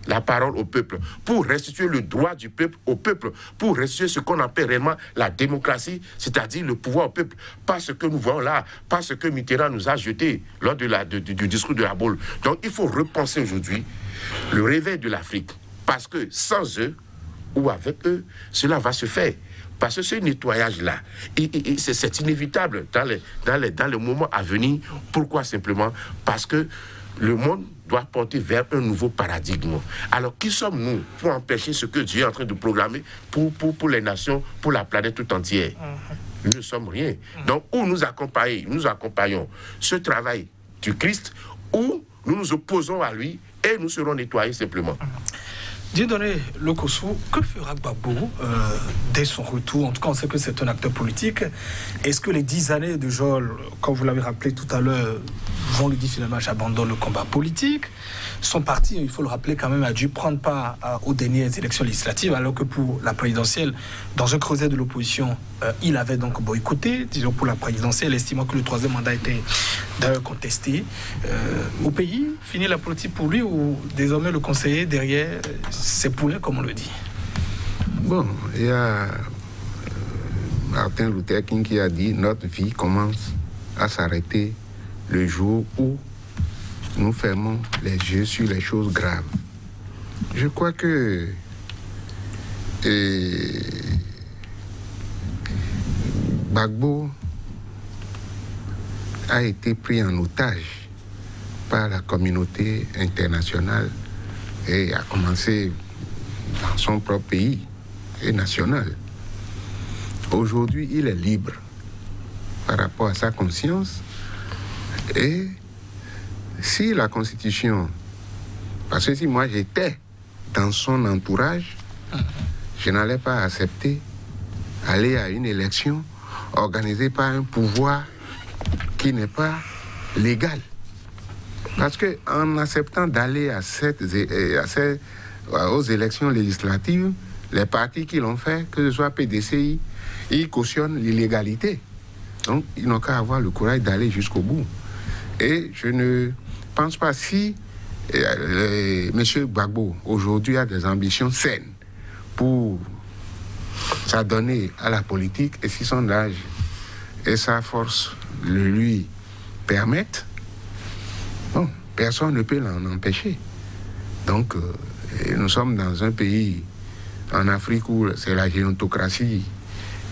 la parole au peuple, pour restituer le droit du peuple au peuple, pour restituer ce qu'on appelle réellement la démocratie, c'est-à-dire le pouvoir au peuple, pas ce que nous voyons là, pas ce que Mitterrand nous a jeté lors du discours de la Baule. Donc il faut repenser aujourd'hui le réveil de l'Afrique, parce que sans eux, ou avec eux, cela va se faire. Parce que ce nettoyage-là, c'est inévitable dans le moment à venir. Pourquoi simplement? Parce que le monde doit porter vers un nouveau paradigme. Alors, qui sommes-nous pour empêcher ce que Dieu est en train de programmer pour les nations, pour la planète tout entière? Nous ne sommes rien. Donc, ou nous accompagnons ce travail du Christ, ou nous nous opposons à lui et nous serons nettoyés simplement. Dieudonné Lokosso, que fera Gbagbo dès son retour? En tout cas, on sait que c'est un acteur politique. Est-ce que les 10 années de Joël, comme vous l'avez rappelé tout à l'heure, vont lui dire finalement j'abandonne le combat politique? Son parti, il faut le rappeler quand même, a dû prendre part aux dernières élections législatives, alors que pour la présidentielle, dans un creuset de l'opposition, il avait donc boycotté, disons pour la présidentielle, estimant que le troisième mandat était d'ailleurs contesté. Au pays, finit la politique pour lui, ou désormais le conseiller derrière ses poulets, comme on le dit? Bon, il y a Martin Luther King qui a dit « Notre vie commence à s'arrêter le jour où nous fermons les yeux sur les choses graves. » Je crois que Gbagbo a été pris en otage par la communauté internationale et a commencé dans son propre pays et national. Aujourd'hui, il est libre par rapport à sa conscience. Et si la Constitution, parce que si moi j'étais dans son entourage, je n'allais pas accepter aller à une élection organisée par un pouvoir qui n'est pas légal. Parce qu'en acceptant d'aller aux élections législatives, les partis qui l'ont fait, que ce soit PDCI, ils cautionnent l'illégalité. Donc, ils n'ont qu'à avoir le courage d'aller jusqu'au bout. Et je ne pense pas si M. Gbagbo, aujourd'hui, a des ambitions saines pour s'adonner à la politique, et si son âge et sa force le lui permettent, bon, personne ne peut l'en empêcher. Donc, nous sommes dans un pays en Afrique où c'est la gérontocratie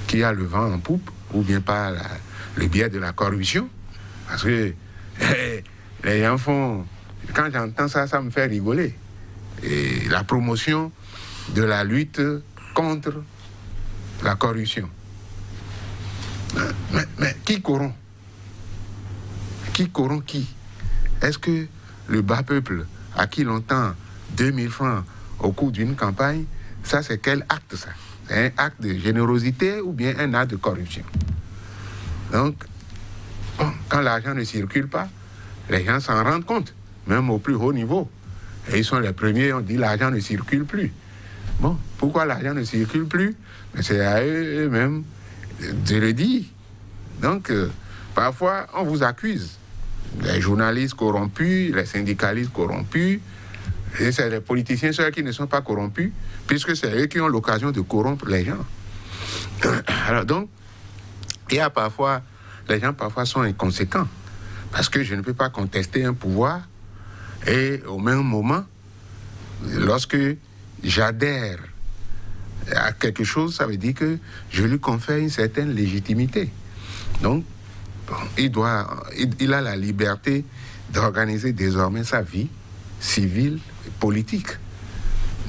qui a le vent en poupe, ou bien par le biais de la corruption. Parce que les gens font... Quand j'entends ça, ça me fait rigoler. Et la promotion de la lutte contre la corruption. Mais qui corrompt? Qui corrompt qui? Est-ce que le bas peuple à qui l'on tend 2000 francs au cours d'une campagne, ça c'est quel acte ça? C'est un acte de générosité ou bien un acte de corruption? Donc, bon, quand l'argent ne circule pas, les gens s'en rendent compte, même au plus haut niveau. Et ils sont les premiers, on dit l'argent ne circule plus. Bon, pourquoi l'argent ne circule plus? C'est à eux-mêmes de le dire. Donc, parfois, on vous accuse. Les journalistes corrompus, les syndicalistes corrompus, et c'est les politiciens ceux qui ne sont pas corrompus, puisque c'est eux qui ont l'occasion de corrompre les gens. Alors donc, il y a parfois, les gens parfois sont inconséquents, parce que je ne peux pas contester un pouvoir, et au même moment, lorsque j'adhère à quelque chose, ça veut dire que je lui confère une certaine légitimité. Donc, bon, il a la liberté d'organiser désormais sa vie civile et politique.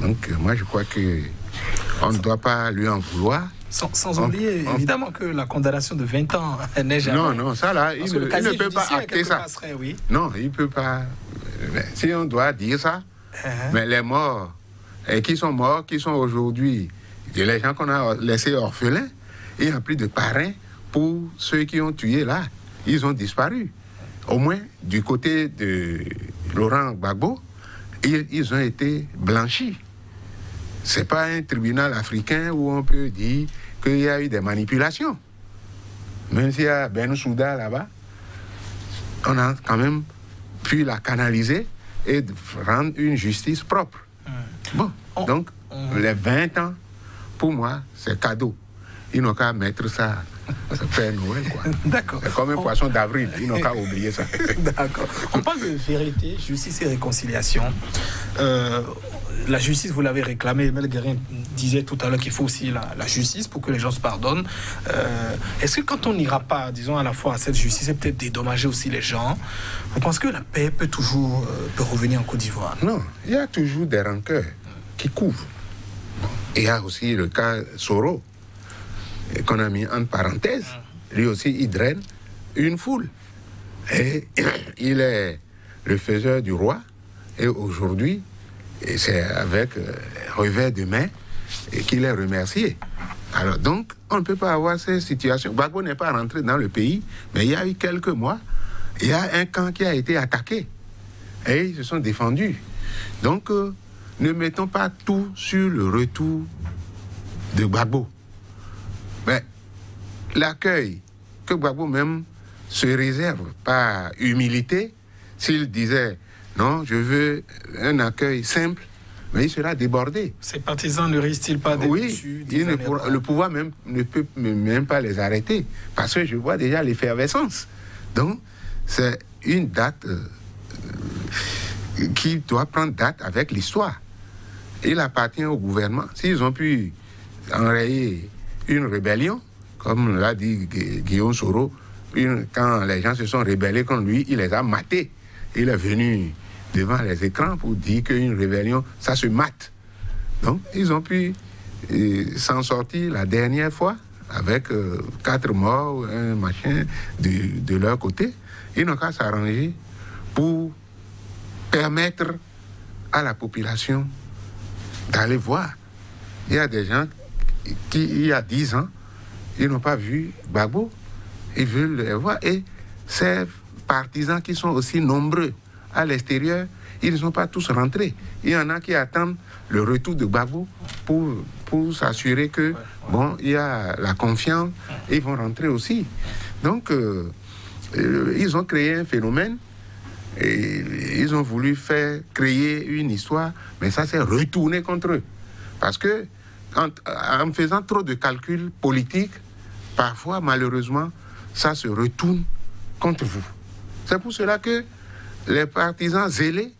Donc, moi, je crois qu'on ne doit pas lui en vouloir. Sans oublier, évidemment, que la condamnation de 20 ans n'est jamais... Non, ça là, il ne peut pas acter ça. Passerait, oui. Non, il ne peut pas... Si on doit dire ça, mais les morts, et qui sont morts, qui sont aujourd'hui, les gens qu'on a laissés orphelins, il n'y a plus de parrains pour ceux qui ont tué là. Ils ont disparu. Au moins, du côté de Laurent Gbagbo, ils ont été blanchis. Ce n'est pas un tribunal africain où on peut dire qu'il y a eu des manipulations. Même s'il y a Bensouda là-bas, on a quand même pu la canaliser et rendre une justice propre. Bon, donc, les 20 ans, pour moi, c'est cadeau. Ils n'ont qu'à mettre ça Père Noël, quoi. D'accord. C'est comme un poisson d'avril, ils n'ont qu'à oublier ça. D'accord. On parle de vérité, justice et réconciliation. La justice, vous l'avez réclamé. Mel Guérin disait tout à l'heure qu'il faut aussi la justice pour que les gens se pardonnent. Est-ce que quand on n'ira pas, disons, à la fois à cette justice et peut-être dédommager aussi les gens, vous pensez que la paix peut toujours revenir en Côte d'Ivoire? Non, il y a toujours des rancœurs qui couvrent. Il y a aussi le cas Soro, qu'on a mis en parenthèse. Lui aussi, il draine une foule. Et il est le faiseur du roi. Et aujourd'hui, c'est avec revers de main qu'il est remercié. Alors donc, on ne peut pas avoir ces situations. Gbagbo n'est pas rentré dans le pays, mais il y a eu quelques mois, il y a un camp qui a été attaqué. Et ils se sont défendus. Donc, ne mettons pas tout sur le retour de Gbagbo. Mais l'accueil que Gbagbo même se réserve par humilité, s'il disait non, je veux un accueil simple, mais il sera débordé. Ces partisans ne risquent-ils pas d'être déçus? Oui, le pouvoir même ne peut même pas les arrêter, parce que je vois déjà l'effervescence. Donc, c'est une date qui doit prendre date avec l'histoire. Il appartient au gouvernement. S'ils ont pu enrayer une rébellion, comme l'a dit Guillaume Soro, quand les gens se sont rébellés contre lui, il les a matés. Il est venu devant les écrans pour dire qu'une rébellion, ça se mate. Donc, ils ont pu s'en sortir la dernière fois avec 4 morts, un machin de leur côté. Ils n'ont qu'à s'arranger pour permettre à la population d'aller voir. Il y a des gens qui, il y a 10 ans, ils n'ont pas vu Gbagbo. Ils veulent le voir. Et ces partisans qui sont aussi nombreux à l'extérieur, ils ne sont pas tous rentrés. Il y en a qui attendent le retour de Gbagbo pour s'assurer que, bon, il y a la confiance, ils vont rentrer aussi. Donc, ils ont créé un phénomène, et ils ont voulu créer une histoire, mais ça s'est retourné contre eux. Parce que, en faisant trop de calculs politiques, parfois, malheureusement, ça se retourne contre vous. C'est pour cela que les partisans zélés,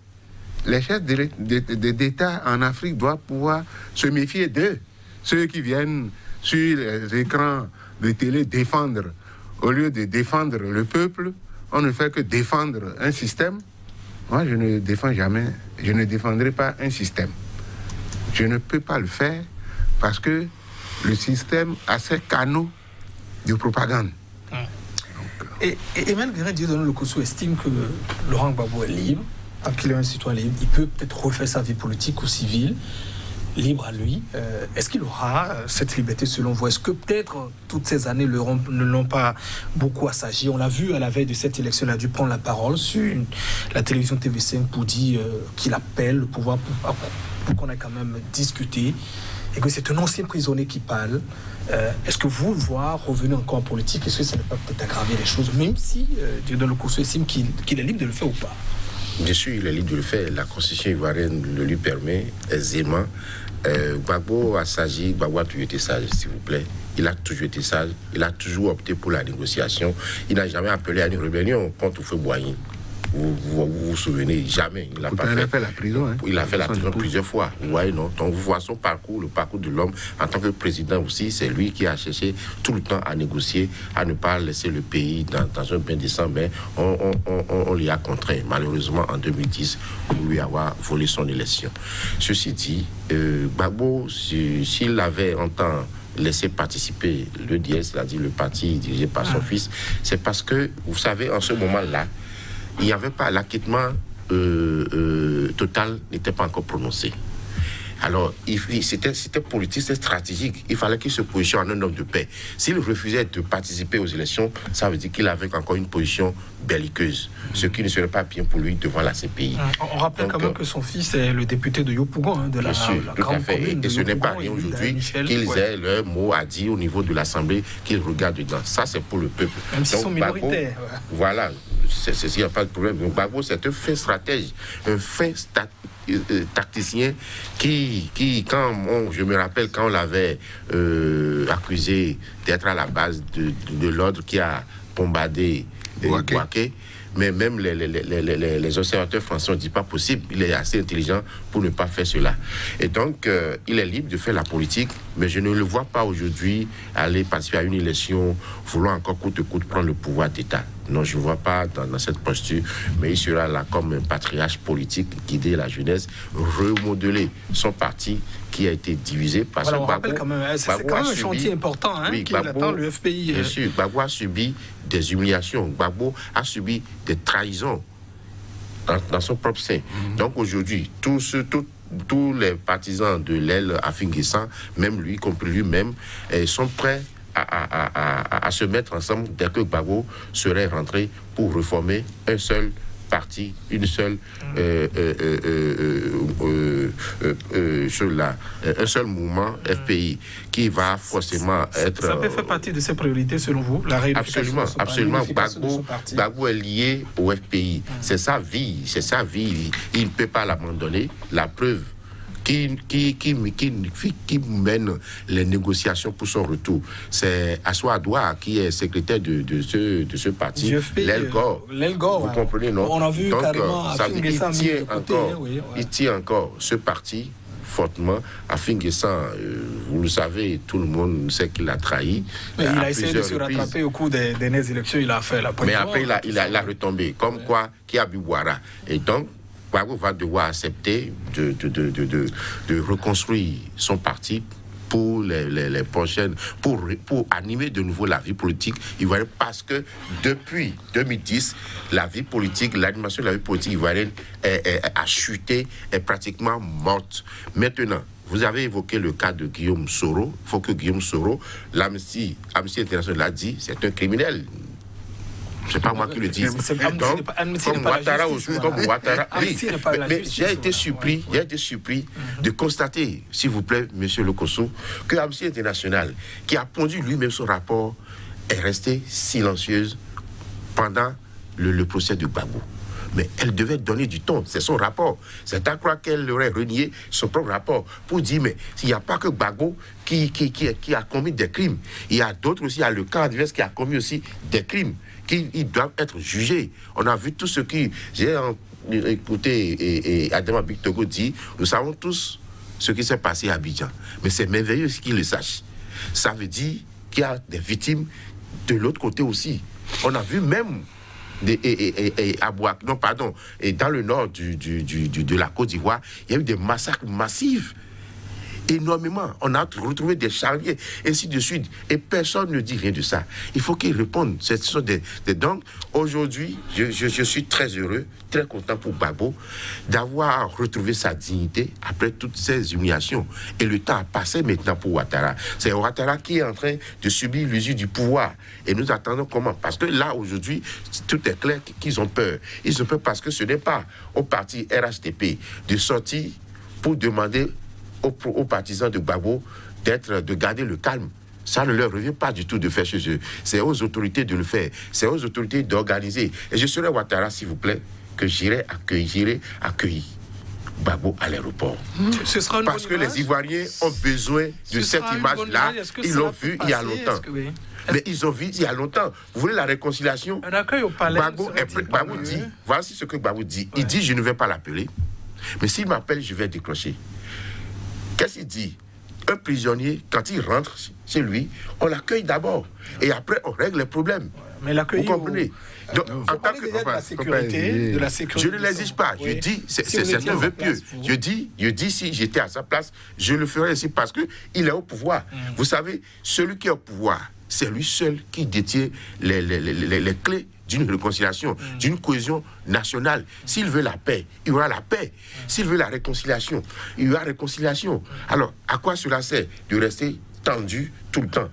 les chefs d'État en Afrique doivent pouvoir se méfier d'eux. Ceux qui viennent sur les écrans de télé défendre, au lieu de défendre le peuple, on ne fait que défendre un système. Moi, je ne défends jamais, je ne défendrai pas un système. Je ne peux pas le faire parce que le système a ses canaux de propagande. Et Emmanuel Guérin, Dieudonné Lokosso estime que Laurent Gbagbo est libre, tant qu'il est un citoyen libre, il peut peut-être refaire sa vie politique ou civile, libre à lui. Est-ce qu'il aura cette liberté selon vous? Est-ce que peut-être toutes ces années ne l'ont pas beaucoup assagi? On l'a vu à la veille de cette élection, il a dû prendre la parole sur la télévision TV5 pour dire qu'il appelle le pouvoir pour qu'on ait quand même discuté et que c'est un ancien prisonnier qui parle. Est-ce que vous le voyez revenir encore en politique? Est-ce que ça ne peut peut-être aggraver les choses, même si Dieudonné Lokosso estime qu'il est libre de le faire ou pas? Bien sûr, il est libre de le faire. La constitution ivoirienne le lui permet aisément. Gbagbo a sagi, Gbagbo a toujours été sage, s'il vous plaît. Il a toujours été sage. Il a toujours opté pour la négociation. Il n'a jamais appelé à une rébellion contre Houphouët-Boigny. Vous souvenez, jamais. Il a fait la prison. Hein, il a fait la prison plusieurs fois. Vous voyez, non? Donc, vous voyez son parcours, le parcours de l'homme. En tant que président aussi, c'est lui qui a cherché tout le temps à négocier, à ne pas laisser le pays dans un bain de sang. Mais on l'y a contraint, malheureusement, en 2010, pour lui avoir volé son élection. Ceci dit, Gbagbo, s'il avait en temps laissé participer le DS, c'est-à-dire le parti dirigé par son fils, c'est parce que, vous savez, en ce moment-là, il n'y avait pas l'acquittement total n'était pas encore prononcé. Alors, c'était politique, c'était stratégique. Il fallait qu'il se positionne en un homme de paix. S'il refusait de participer aux élections, ça veut dire qu'il avait encore une position belliqueuse, ce qui ne serait pas bien pour lui devant la CPI. On rappelle quand même que son fils est le député de Yopougon, de la grande commune. Et ce n'est pas rien aujourd'hui qu'ils aient leur mot à dire au niveau de l'Assemblée qu'ils regardent dedans. Ça, c'est pour le peuple. Même s'ils sont minoritaires. Voilà. Il n'y a pas de problème. Donc, Gbagbo, c'est un fin stratège, un fin tacticien qui je me rappelle quand on l'avait accusé d'être à la base de l'ordre qui a bombardé Bouaké, mais même les observateurs français ont dit pas possible, il est assez intelligent pour ne pas faire cela. Et donc, il est libre de faire la politique, mais je ne le vois pas aujourd'hui aller participer à une élection, vouloir encore coûte que coûte prendre le pouvoir d'État. Non, je ne vois pas dans cette posture, mais il sera là comme un patriarche politique, guider la jeunesse, remodeler son parti qui a été divisé parce que c'est quand même un chantier important qui attend le FPI. Bien sûr, Gbagbo a subi des humiliations, Gbagbo a subi des trahisons dans son propre sein. Donc aujourd'hui, tous les partisans de l'aile Afin-Guessan, même lui, compris lui-même, sont prêts à se mettre ensemble dès que Gbagbo serait rentré pour reformer un seul parti, une seule un seul mouvement FPI qui va forcément être... Ça peut faire partie de ses priorités selon vous, la réunification? Absolument. Gbagbo est lié au FPI. C'est sa vie, il ne peut pas l'abandonner. La preuve qui mène les négociations pour son retour. C'est Assoua Adoua qui est secrétaire de ce parti, l'aile Gore. Vous comprenez, non? On a vu donc, carrément il tient encore ce parti fortement. Afin-Guessan, vous le savez, tout le monde sait qu'il a trahi. Mais il a essayé de se rattraper au cours des dernières élections, il a fait la pointe. Mais après, il a retombé, comme quoi, qui a bu Ouara. Et donc, Gbagbo va devoir accepter de reconstruire son parti pour les prochaines, pour animer de nouveau la vie politique ivoirienne, parce que depuis 2010, la vie politique, l'animation de la vie politique ivoirienne a chuté, est pratiquement morte. Maintenant, vous avez évoqué le cas de Guillaume Soro. Il faut que Guillaume Soro, l'Amnesty International l'a dit, c'est un criminel. C'est pas moi qui le dis. Donc, comme Ouattara aussi, comme Ouattara. Oui, mais j'ai été surpris de constater, s'il vous plaît, monsieur Lokosso, que Amnesty International, qui a pondu lui-même son rapport, est restée silencieuse pendant le procès de Gbagbo. Mais elle devait donner du ton, c'est son rapport. C'est à croire qu'elle aurait renié son propre rapport pour dire, mais s'il n'y a pas que Gbagbo qui a commis des crimes, il y a d'autres aussi, il y a le camp adverse qui a commis aussi des crimes, qu'ils doivent être jugés. On a vu tout ce qui... J'ai écouté et Adama Big Togo dit, nous savons tous ce qui s'est passé à Abidjan. Mais c'est merveilleux qu'ils le sachent. Ça veut dire qu'il y a des victimes de l'autre côté aussi. On a vu même... et dans le nord de la Côte d'Ivoire, il y a eu des massacres massifs. énormément. On a retrouvé des charniers, ainsi de suite. Et personne ne dit rien de ça. Il faut qu'ils répondent. Ce sont donc, aujourd'hui, je suis très heureux, très content pour Gbagbo d'avoir retrouvé sa dignité après toutes ces humiliations. Et le temps a passé maintenant pour Ouattara. C'est Ouattara qui est en train de subir l'usure du pouvoir. Et nous attendons comment? Parce que là, aujourd'hui, tout est clair qu'ils ont peur. Ils ont peur parce que ce n'est pas au parti RHDP de sortir pour demander aux partisans de Gbagbo de garder le calme. Ça ne leur revient pas du tout de faire chez eux. C'est aux autorités de le faire. C'est aux autorités d'organiser. Et je serai Ouattara, s'il vous plaît, que j'irai accueillir Gbagbo à l'aéroport. Parce que les Ivoiriens ont besoin de cette image-là. Ils l'ont vue il y a longtemps. Mais ils ont vu il y a longtemps. Vous voulez la réconciliation? Un accueil au palais. Gbagbo dit, voici ce que Gbagbo dit. Il dit, je ne vais pas l'appeler. Mais s'il m'appelle, je vais décrocher. Qu'est-ce qu'il dit? Un prisonnier, quand il rentre chez lui, on l'accueille d'abord. Et après, on règle les problèmes. Mais l'accueil, vous comprenez? Donc, en tant que... de la sécurité, je ne l'exige pas. Oui. Je dis, c'est un vœu pieux. Je dis, si j'étais à sa place, je le ferais ici parce qu'il est au pouvoir. Vous savez, celui qui est au pouvoir, c'est lui seul qui détient les clés d'une réconciliation, d'une cohésion nationale. S'il veut la paix, il y aura la paix. S'il veut la réconciliation, il y aura réconciliation. Alors, à quoi cela sert de rester tendu tout le temps?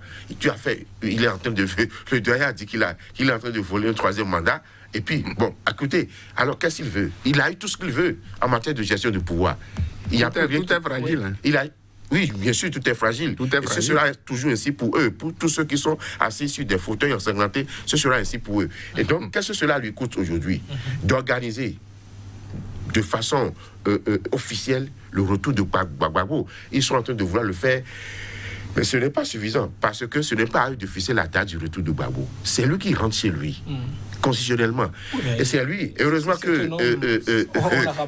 Il est en train de... Le doyen a dit qu'il est en train de voler un 3e mandat. Et puis, bon, écoutez, alors qu'est-ce qu'il veut? Il a eu tout ce qu'il veut en matière de gestion de pouvoir. Tout est fragile. Hein. Oui, bien sûr, tout est fragile. Et ce sera toujours ainsi pour eux. Pour tous ceux qui sont assis sur des fauteuils ensanglantés, ce sera ainsi pour eux. Et donc, qu'est-ce que cela lui coûte aujourd'hui? D'organiser de façon officielle le retour de Gbagbo. Ils sont en train de vouloir le faire. Mais ce n'est pas suffisant, parce que ce n'est pas à eux de fixer la date du retour de Gbagbo. C'est lui qui rentre chez lui, constitutionnellement. Et c'est lui. Heureusement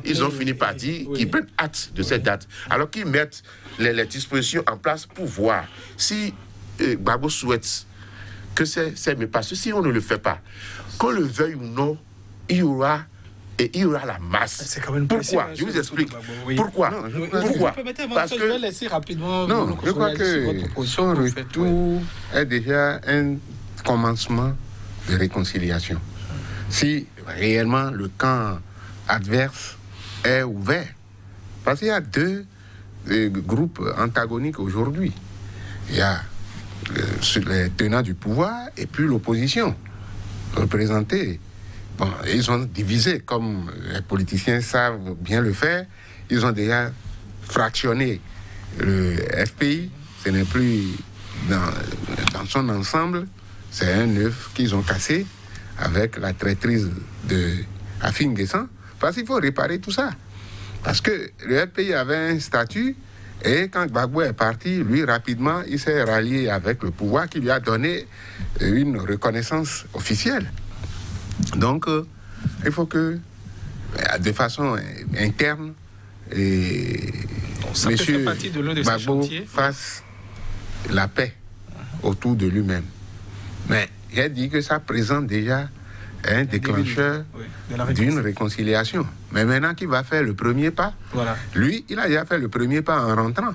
qu'ils ont fini par dire qu'ils prennent hâte de cette date. Alors qu'ils mettent les dispositions en place pour voir si Gbagbo souhaite que c'est... Mais parce que si on ne le fait pas, qu'on le veuille ou non, il y aura la masse. Pourquoi? Je vous explique. Pourquoi? Pourquoi? Parce que je vais laisser rapidement. Non, je crois que son retour est déjà un commencement de réconciliation. Si réellement le camp adverse est ouvert, parce qu'il y a deux groupes antagoniques aujourd'hui. Il y a les tenants du pouvoir et puis l'opposition représentée. Bon, ils sont divisés, comme les politiciens savent bien le faire. Ils ont déjà fractionné le FPI. Ce n'est plus dans son ensemble. C'est un œuf qu'ils ont cassé avec la traîtrise de Afin Guessan. Parce qu'il faut réparer tout ça. Parce que le FPI avait un statut et quand Gbagbo est parti, lui, rapidement, il s'est rallié avec le pouvoir qui lui a donné une reconnaissance officielle. Donc, il faut que, de façon interne, M. Gbagbo fasse la paix autour de lui-même. Mais j'ai dit que ça présente déjà un déclencheur d'une réconciliation. Mais maintenant qu'il va faire le premier pas, lui, il a déjà fait le premier pas en rentrant.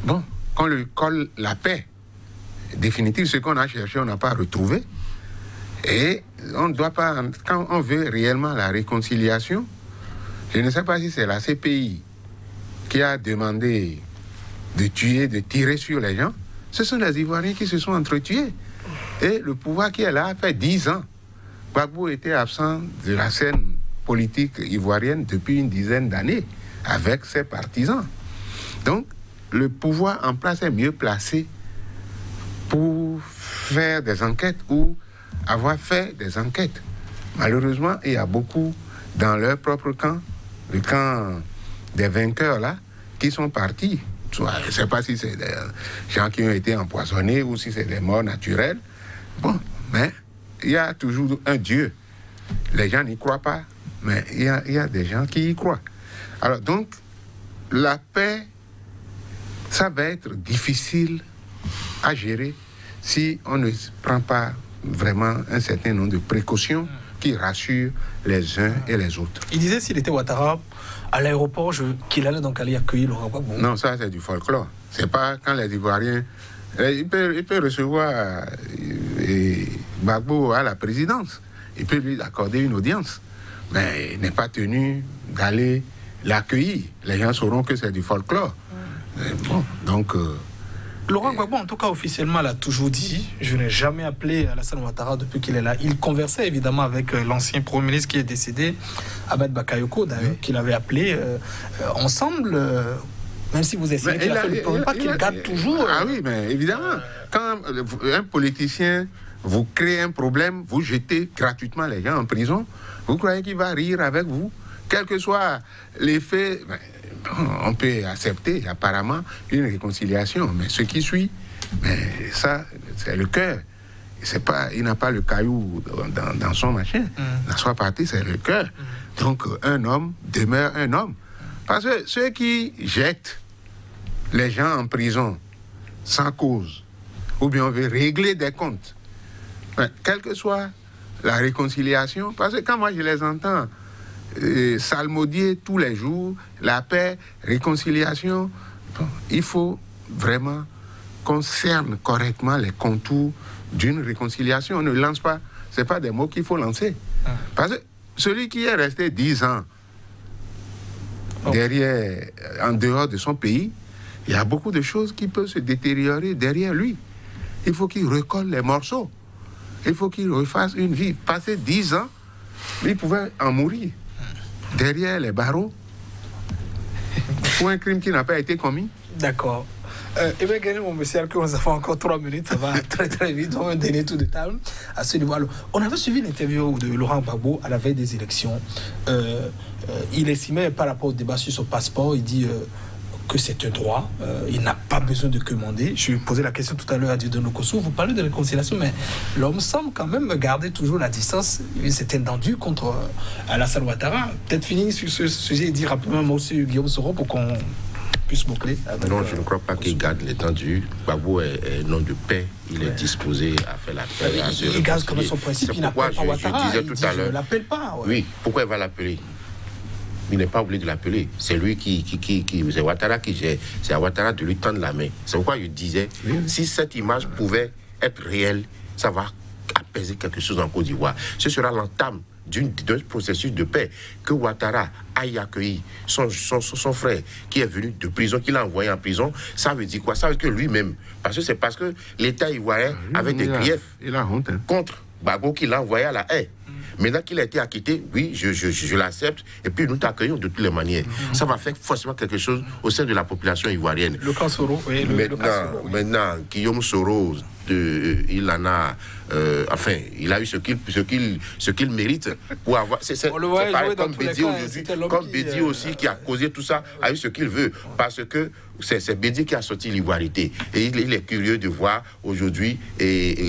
Bon, quand le colle la paix définitive, ce qu'on a cherché, on n'a pas retrouvé. Et on ne doit pas, quand on veut réellement la réconciliation, je ne sais pas si c'est la CPI qui a demandé de tuer, de tirer sur les gens. Ce sont les Ivoiriens qui se sont entretués. Et le pouvoir qui est là fait 10 ans. Gbagbo était absent de la scène politique ivoirienne depuis une dizaine d'années avec ses partisans. Donc, le pouvoir en place est mieux placé pour faire des enquêtes ou avoir fait des enquêtes. Malheureusement, il y a beaucoup dans leur propre camp, le camp des vainqueurs là, qui sont partis. Je ne sais pas si c'est des gens qui ont été empoisonnés ou si c'est des morts naturelles. Bon, mais il y a toujours un Dieu. Les gens n'y croient pas, mais il y a des gens qui y croient. Alors donc, la paix, ça va être difficile à gérer si on ne prend pas vraiment un certain nombre de précautions qui rassure les uns et les autres. Il disait s'il était Ouattara à l'aéroport qu'il allait donc aller accueillir Laurent Gbagbo. Non, ça c'est du folklore. C'est pas quand les Ivoiriens... Il peut recevoir Gbagbo à la présidence. Il peut lui accorder une audience. Mais il n'est pas tenu d'aller l'accueillir. Les gens sauront que c'est du folklore. Bon, donc... Laurent Gbagbo, en tout cas officiellement, l'a toujours dit. Je n'ai jamais appelé Alassane Ouattara depuis qu'il est là. Il conversait évidemment avec l'ancien Premier ministre qui est décédé, Ahmed Bakayoko, d'ailleurs, qu'il avait appelé ensemble. Même si vous essayez de faire le problème, pas qu'il garde toujours. Ah oui, mais évidemment, quand un politicien vous crée un problème, vous jetez gratuitement les gens en prison, vous croyez qu'il va rire avec vous? Quel que soit l'effet, on peut accepter apparemment une réconciliation, mais ce qui suit, ça, c'est le cœur. Il n'a pas le caillou dans son machin. Dans sa partie, c'est le cœur. Donc, un homme demeure un homme. Parce que ceux qui jettent les gens en prison sans cause, ou bien on veut régler des comptes, quelle que soit la réconciliation, parce que quand moi je les entends salmodier tous les jours, la paix, réconciliation, il faut vraiment qu'on cerne correctement les contours d'une réconciliation. On ne lance pas, ce n'est pas des mots qu'il faut lancer. Parce que celui qui est resté 10 ans derrière, en dehors de son pays, il y a beaucoup de choses qui peuvent se détériorer derrière lui. Il faut qu'il recolle les morceaux. Il faut qu'il refasse une vie. Passer 10 ans, il pouvait en mourir derrière les barreaux pour un crime qui n'a pas été commis. D'accord. Eh bien, gagner mon monsieur, que nous avons encore 3 minutes, ça va très très vite, on va donner tout de temps à ce niveau. Alors, on avait suivi l'interview de Laurent Gbagbo à la veille des élections. Il estimait par rapport au débat sur son passeport, il dit que c'est un droit, il n'a pas besoin de commander. Je lui ai posé la question tout à l'heure à Dieudonné Okosso, vous parlez de réconciliation, mais l'homme semble quand même garder toujours la distance. Il s'est entendu contre Alassane Ouattara. Peut-être finir sur ce sujet et dire rapidement un mot sur Guillaume Soro pour qu'on puisse boucler. Non, je ne crois pas qu'il garde l'étendue. Gbagbo est un homme de paix, il est disposé à faire la paix. Il garde comme son principe, il n'appelle pas Ouattara, il dit je ne l'appelle pas. Oui, pourquoi il va l'appeler? Il n'est pas obligé de l'appeler. C'est lui c'est Ouattara qui gère. C'est à Ouattara de lui tendre la main. C'est pourquoi je disais, si cette image pouvait être réelle, ça va apaiser quelque chose en Côte d'Ivoire. Ce sera l'entame d'un processus de paix. Que Ouattara aille accueillir son frère qui est venu de prison, qu'il a envoyé en prison, ça veut dire quoi? Ça veut dire que lui-même, parce que l'État ivoirien avait des griefs contre Gbagbo qui l'a envoyé à la haie. Maintenant qu'il a été acquitté, oui, je l'accepte, et puis nous t'accueillons de toutes les manières. Ça va faire forcément quelque chose au sein de la population ivoirienne. Le cas Soro, oui. Maintenant, Guillaume Soro, il en a, il a eu ce qu'il mérite pour avoir. C'est pareil comme Bédi aujourd'hui, comme Bédi aussi qui a causé tout ça, a eu ce qu'il veut, parce que c'est Bédi qui a sorti l'ivoirité. Et il est curieux de voir aujourd'hui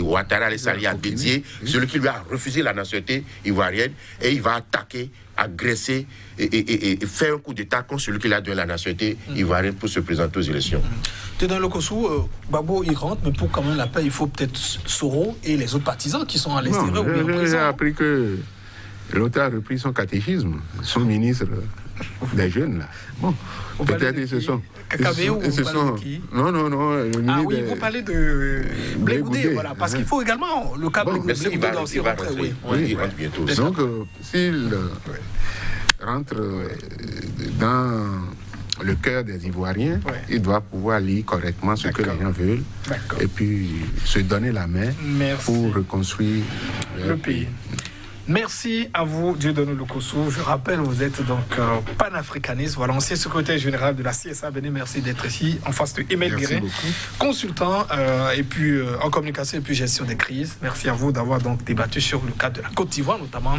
Ouattara aller s'allier à Bédi, celui qui lui a refusé la nationalité ivoirienne, et il va attaquer, agresser et faire un coup d'État contre celui qui a donné la nationalité ivoirienne pour se présenter aux élections. Dans le Kossou, Gbagbo il rentre, mais pour quand même la paix, il faut peut-être Soro et les autres partisans qui sont à l'extérieur. J'ai appris que l'autre a repris son catéchisme, son ministre des jeunes là. Bon, peut-être ils se sont. Non. Ah oui, vous parlez de Blé Goudé, voilà, parce qu'il faut également le cas de Blé Goudé dans ses rentrées. Oui, il rentre bientôt. Donc, s'il rentre dans le cœur des Ivoiriens, il doit pouvoir lire correctement ce que les gens veulent et puis se donner la main pour reconstruire le pays. Merci à vous, Dieudonné Okosso. Je rappelle, vous êtes donc panafricaniste, voilà, ancien secrétaire général de la CSA Bénin. Merci d'être ici en face de Emile Guérin, consultant et puis en communication et puis gestion des crises. Merci à vous d'avoir donc débattu sur le cas de la Côte d'Ivoire, notamment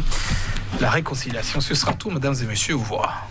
la réconciliation. Ce sera tout, mesdames et messieurs. Au revoir.